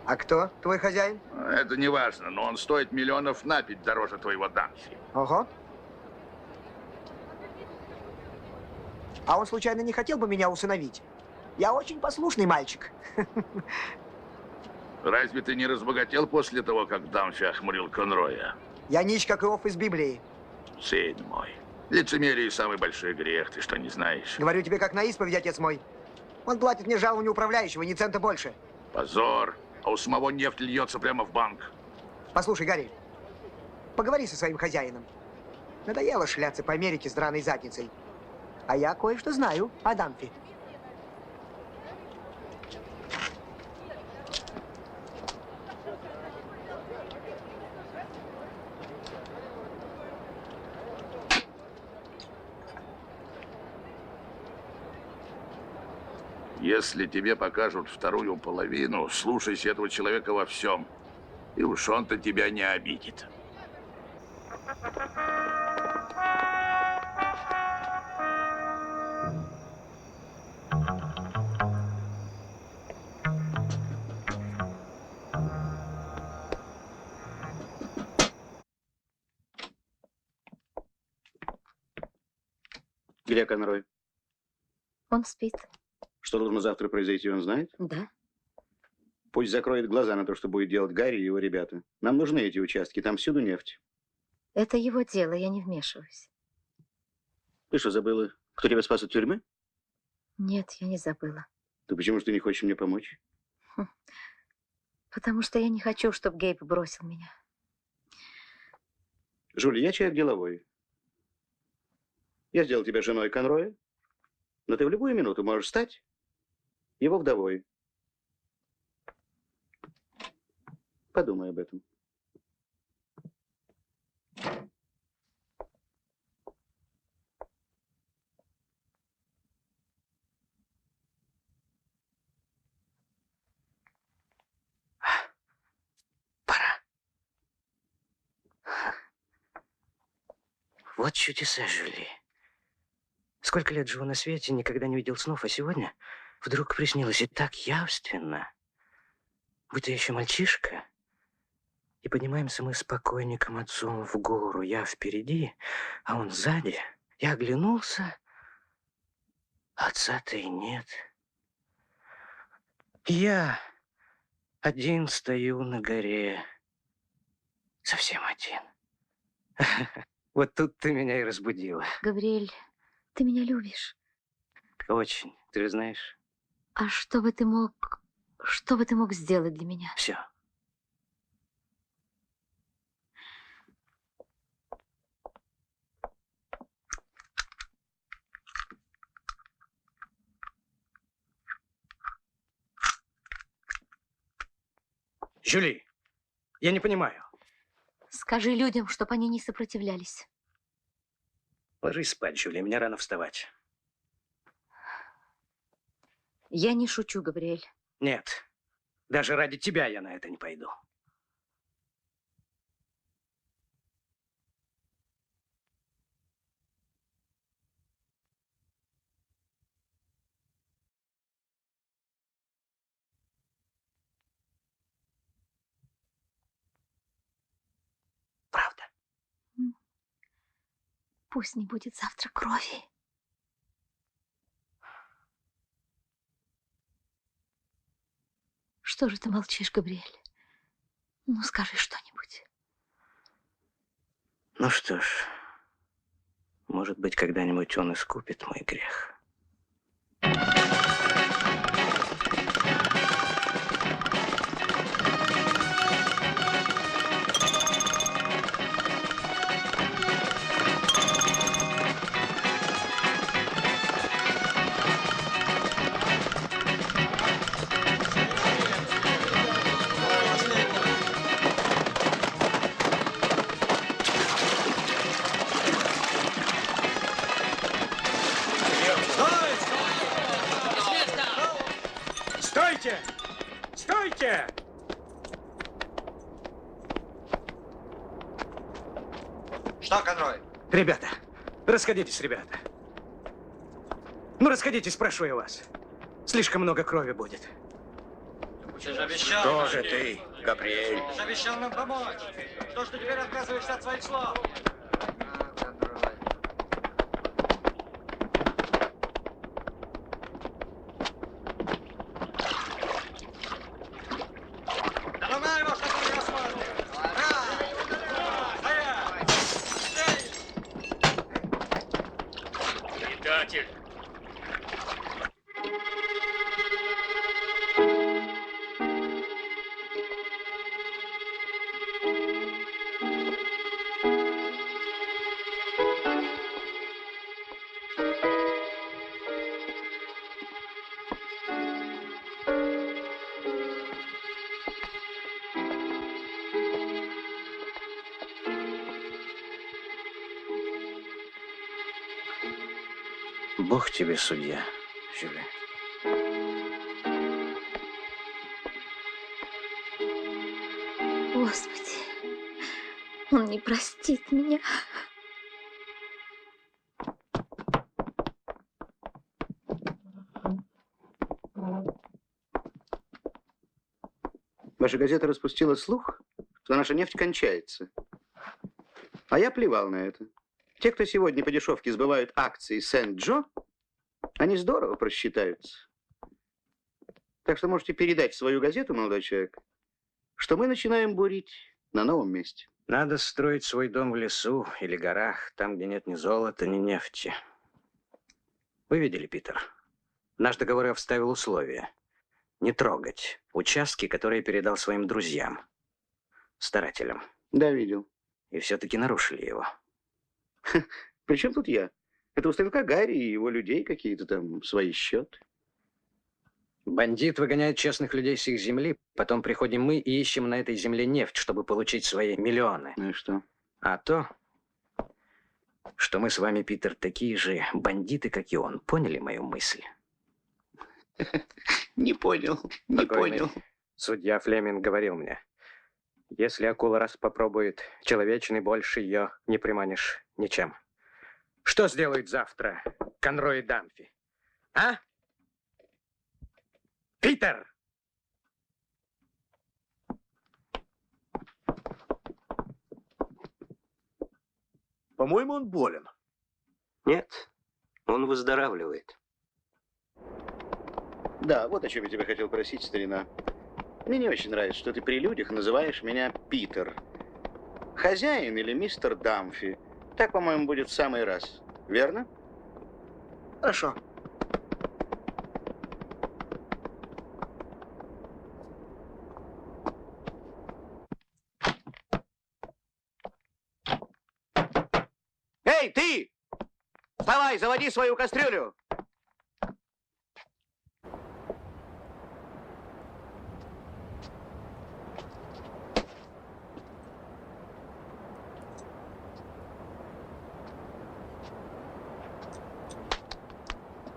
А кто твой хозяин? Это не важно, но он стоит миллионов на 5 дороже твоего Дамфи. Ого. А он случайно не хотел бы меня усыновить? Я очень послушный мальчик. Разве ты не разбогател после того, как Дамфи охмурил Конроя? Я нищ, как Иов из Библии. Сын мой, лицемерие – самый большой грех, ты что, не знаешь? Говорю тебе, как на исповедь, отец мой. Он платит мне жалование управляющего, ни цента больше. Позор, а у самого нефть льется прямо в банк. Послушай, Гарри, поговори со своим хозяином. Надоело шляться по Америке с драной задницей. А я кое-что знаю о Дамфи. Если тебе покажут вторую половину, слушайся этого человека во всем. И уж он-то тебя не обидит. Где Конрой? Он спит. Что должно завтра произойти, он знает? Да. Пусть закроет глаза на то, что будет делать Гарри и его ребята. Нам нужны эти участки, там всюду нефть. Это его дело, я не вмешиваюсь. Ты что, забыла, кто тебя спас от тюрьмы? Нет, я не забыла. Ты почему же ты не хочешь мне помочь? Потому что я не хочу, чтобы Гейб бросил меня. Жюли, я человек деловой. Я сделал тебя женой Конроя, но ты в любую минуту можешь стать его вдовой. Подумай об этом. Вот чудеса, Жюли. Сколько лет живу на свете, никогда не видел снов, а сегодня вдруг приснилось и так явственно, будто я еще мальчишка. И поднимаемся мы с покойником отцом в гору. Я впереди, а он сзади. Я оглянулся, отца-то и нет. Я один стою на горе, совсем один. Вот тут ты меня и разбудила. Гавриэль, ты меня любишь. Очень, ты же знаешь. А что бы ты мог сделать для меня? Все. Жюли, я не понимаю. Скажи людям, чтобы они не сопротивлялись. Ложись спать, Жюли, мне рано вставать. Я не шучу, Габриэль. Нет, даже ради тебя я на это не пойду. Правда? Пусть не будет завтра крови. Что же ты молчишь, Габриэль? Ну, скажи что-нибудь. Ну что ж, может быть, когда-нибудь он искупит мой грех. Стойте! Стойте! Что, Конрой? Ребята, расходитесь, ребята. Ну, расходитесь, прошу я вас. Слишком много крови будет. Ты же обещал. Кто же ты, Габриэль? Ты же обещал нам помочь. Что ж ты теперь отказываешься от своих слов? Давай его, чтобы он не рассмотрел. Предатель! Бог тебе судья, Жюли. Господи, он не простит меня. Ваша газета распустила слух, что наша нефть кончается. А я плевал на это. Те, кто сегодня по дешевке сбывают акции Сент-Джо, они здорово просчитаются. Так что можете передать в свою газету, молодой человек, что мы начинаем бурить на новом месте. Надо строить свой дом в лесу или горах, там, где нет ни золота, ни нефти. Вы видели, Питер? Наш договор я вставил условия. Не трогать участки, которые передал своим друзьям, старателям. Да, видел. И все-таки нарушили его. При чем тут я? Это у старика Гарри и его людей какие-то там свои счеты. Бандит выгоняет честных людей с их земли, потом приходим мы и ищем на этой земле нефть, чтобы получить свои миллионы. Ну и что? А то, что мы с вами, Питер, такие же бандиты, как и он. Поняли мою мысль? Не понял, не понял. Судья Флеминг говорил мне, если акула раз попробует человечный, больше ее не приманишь ничем. Что сделают завтра Конрой и Дамфи? А? Питер! По-моему, он болен. Нет, он выздоравливает. Да, вот о чем я тебя хотел просить, старина. Мне не очень нравится, что ты при людях называешь меня Питер. Хозяин или мистер Дамфи. Так, по-моему, будет в самый раз. Верно? Хорошо. Эй, ты! Вставай, заводи свою кастрюлю!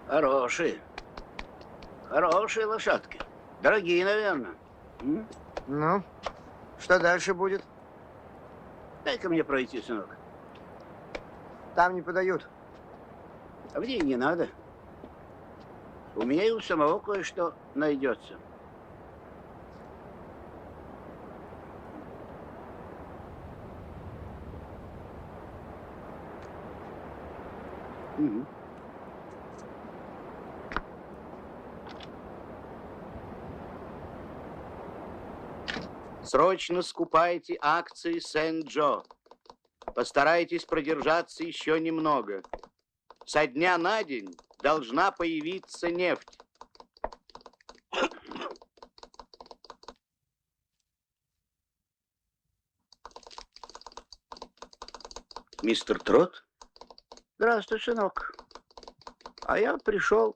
Хорошие. Хорошие лошадки. Дорогие, наверное. Ну, что дальше будет? Дай-ка мне пройти, сынок. Там не подают. А мне и не надо. У меня и у самого кое-что найдется. Угу. Срочно скупайте акции Сент-Джо. Постарайтесь продержаться еще немного. Со дня на день должна появиться нефть. Мистер Трот? Здравствуй, сынок. А я пришел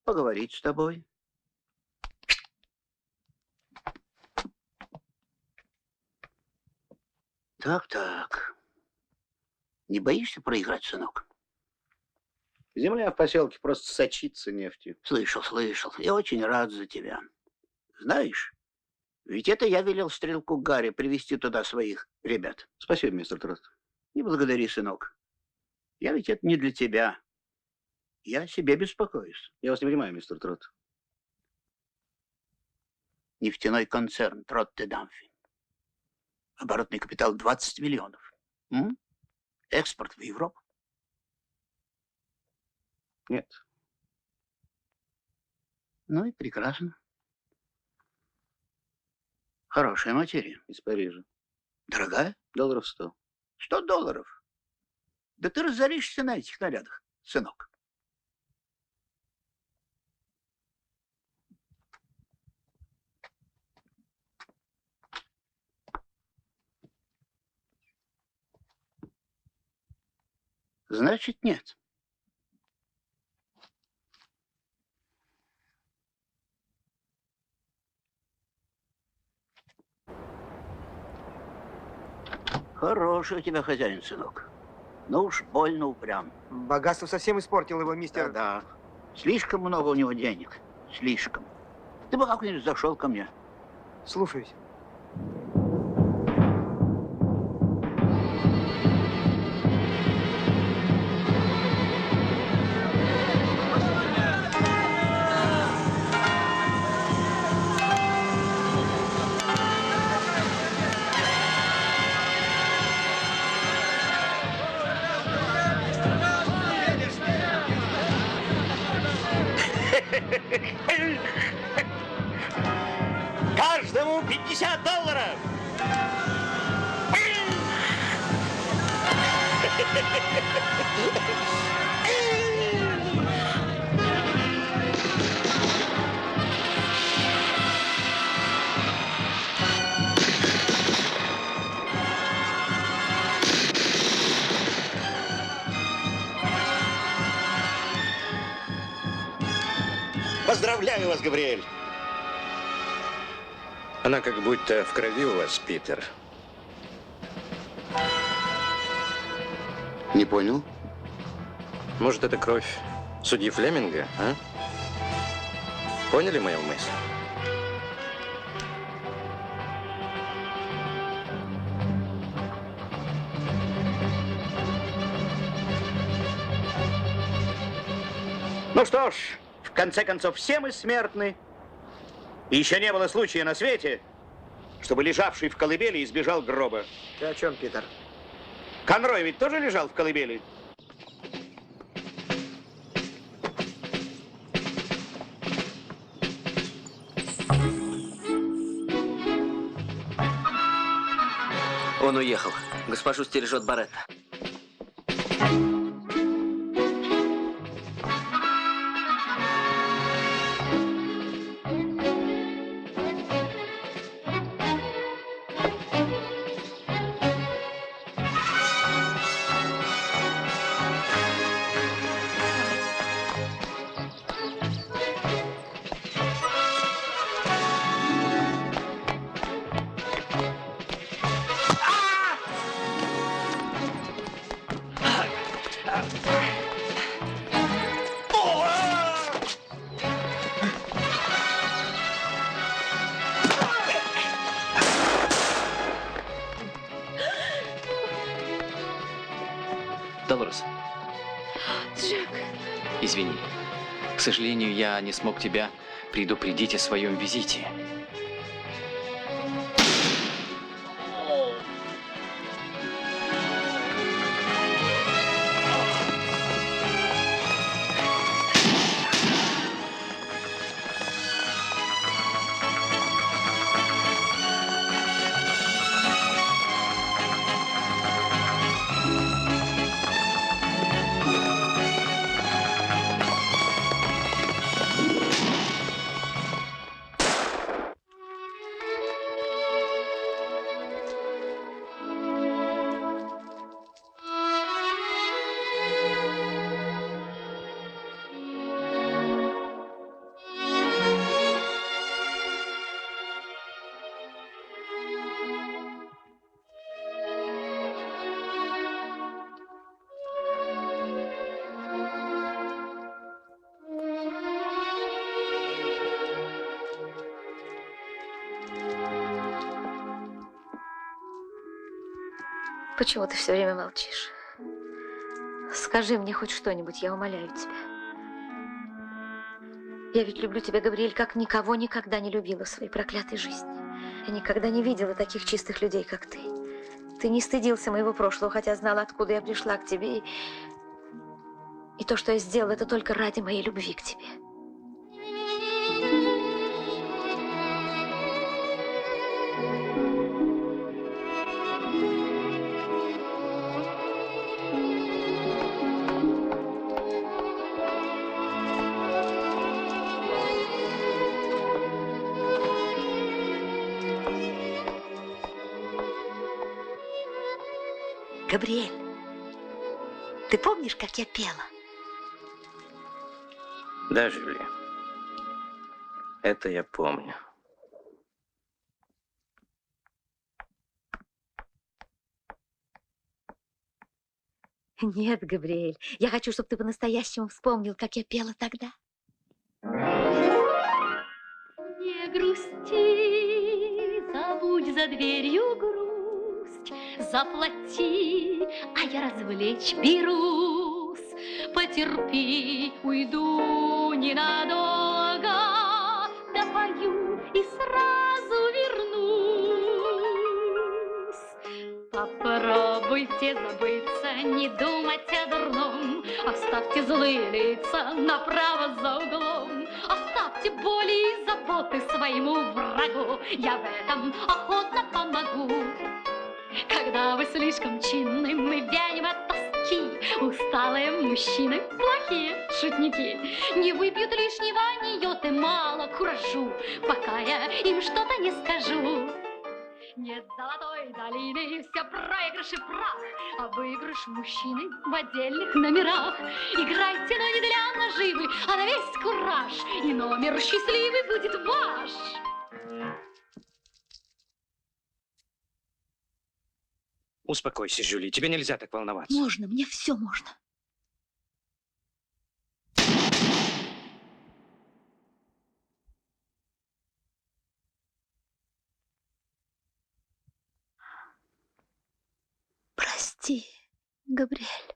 поговорить с тобой. Так. Не боишься проиграть, сынок? Земля в поселке просто сочится нефтью. Слышал. Я очень рад за тебя. Знаешь, ведь это я велел стрелку Гарри привести туда своих ребят. Спасибо, мистер Трот. Не благодари, сынок. Я ведь это не для тебя. Я о себе беспокоюсь. Я вас не понимаю, мистер Трот. Нефтяной концерн Тротте-Дамфи. Оборотный капитал 20 миллионов. Экспорт в Европу? Нет. Ну и прекрасно. Хорошая материя. Из Парижа. Дорогая? Долларов 100. 100 долларов? Да ты разоришься на этих нарядах, сынок. Значит, нет. Хороший у тебя хозяин, сынок. Но уж больно упрям. Богатство совсем испортил его, мистер... Да. Слишком много у него денег. Слишком. Ты бы как-нибудь зашел ко мне. Слушаюсь. Каждому 50 долларов! Поздравляю вас, Габриэль! Она как будто в крови у вас, Питер. Не понял? Может, это кровь судьи Флеминга, а? Поняли мою мысль? Ну что ж, в конце концов, все мы смертны. И еще не было случая на свете, чтобы лежавший в колыбели избежал гроба. Ты о чем, Питер? Конрой ведь тоже лежал в колыбели? Он уехал. Госпожу стережет Баретта. Долорес, Джек. извини. К сожалению, я не смог тебя предупредить о своем визите. Почему ты все время молчишь? Скажи мне хоть что-нибудь, я умоляю тебя. Я ведь люблю тебя, Габриэль, как никого никогда не любила в своей проклятой жизни. Я никогда не видела таких чистых людей, как ты. Ты не стыдился моего прошлого, хотя знал, откуда я пришла к тебе. И то, что я сделала, это только ради моей любви к тебе. Габриэль, ты помнишь, как я пела? Да, Жюли. Это я помню. Нет, Габриэль, я хочу, чтобы ты по-настоящему вспомнил, как я пела тогда. Не грусти, забудь за дверью грусть, заплати, а я развлечь берусь. Потерпи, уйду ненадолго, допою и сразу вернусь. Попробуйте забыться, не думать о дурном, оставьте злые лица направо за углом, оставьте боли и заботы своему врагу, я в этом охотно помогу. Когда вы слишком чинны, мы вянем от тоски, усталые мужчины, плохие шутники, не выпьют лишнего, не йоты мало куражу, пока я им что-то не скажу. Нет золотой долины, все проигрыш и прах, а выигрыш мужчины в отдельных номерах. Играйте, но не для наживы, а на весь кураж, и номер счастливый будет ваш. Успокойся, Жюли, тебе нельзя так волноваться. Можно, мне все можно. Прости, Габриэль.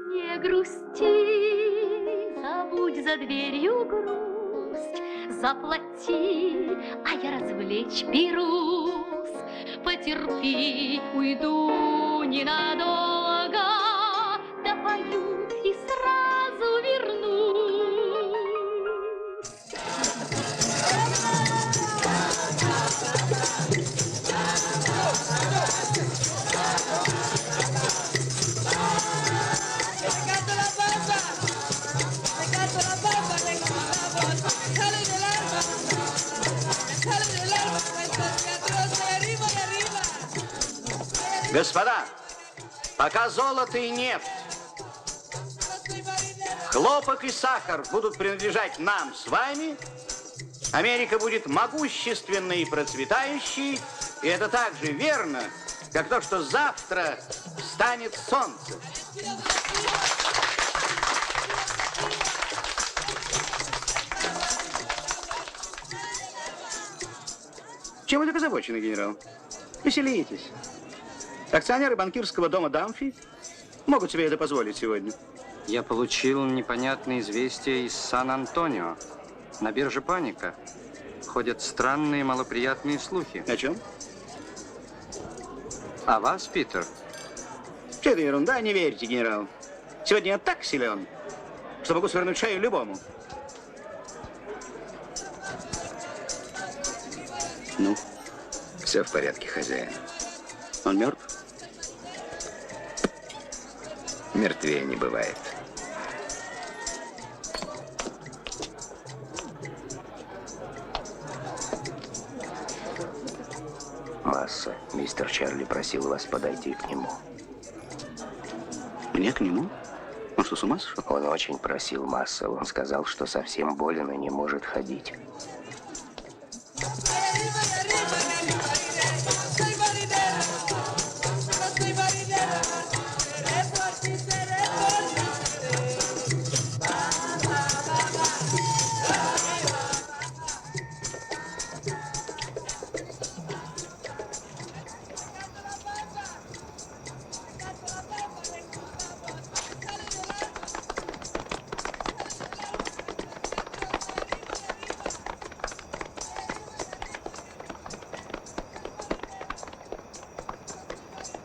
Не грусти, забудь за дверью грусть, заплати, а я развлечь берусь. Потерпи, уйду ненадолго, допою и сразу вернусь. Господа, пока золото и нефть, хлопок и сахар будут принадлежать нам с вами, Америка будет могущественной и процветающей, и это так же верно, как то, что завтра встанет солнце. Чем вы так озабочены, генерал? Веселитесь. Акционеры банкирского дома Дамфи могут себе это позволить сегодня. Я получил непонятные известия из Сан-Антонио. На бирже паника. Ходят странные малоприятные слухи. О чем? О вас, Питер. Все это ерунда, не верьте, генерал. Сегодня я так силен, что могу свернуть шею любому. Ну? Все в порядке, хозяин. Он мертв? Мертвее не бывает. Масса, мистер Чарли просил вас подойти к нему. Мне к нему? Он что, с ума сошел? Он очень просил Масса. Он сказал, что совсем болен и не может ходить.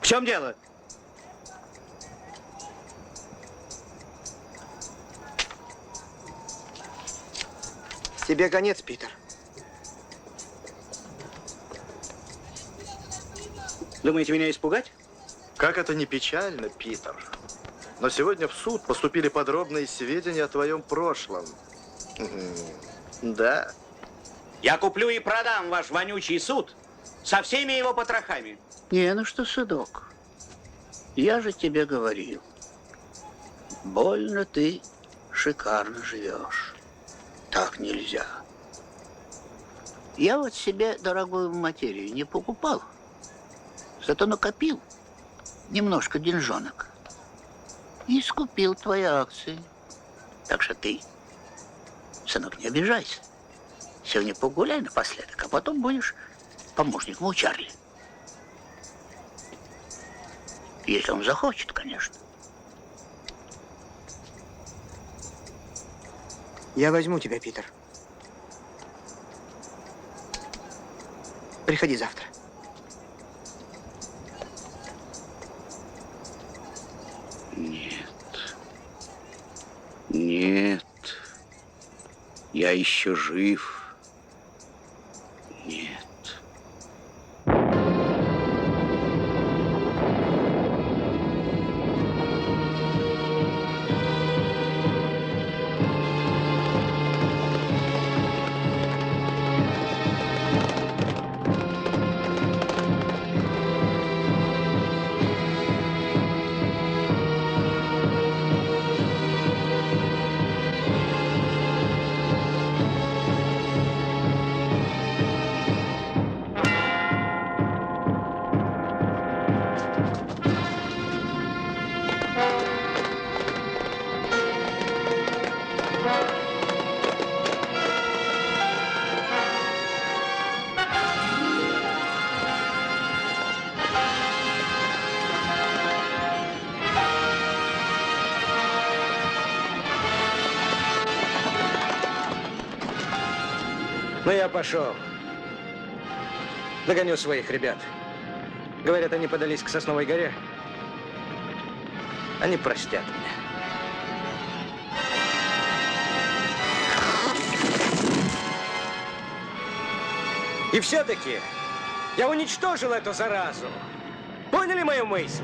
В чем дело? Тебе конец, Питер. Думаете, меня испугать? Как это не печально, Питер. Но сегодня в суд поступили подробные сведения о твоем прошлом. Да. Я куплю и продам ваш вонючий суд со всеми его потрохами. Не, ну что, сынок, я же тебе говорил, больно ты шикарно живешь. Так нельзя. Я вот себе дорогую материю не покупал, зато накопил немножко деньжонок и скупил твои акции. Так что ты, сынок, не обижайся. Сегодня погуляй напоследок, а потом будешь помощником у Чарли. Если он захочет, конечно. Я возьму тебя, Питер. Приходи завтра. Нет. Нет. Я еще жив. Нет. Ну, я пошел. Догоню своих ребят. Говорят, они подались к Сосновой горе. Они простят меня. И все-таки я уничтожил эту заразу. Поняли мою мысль?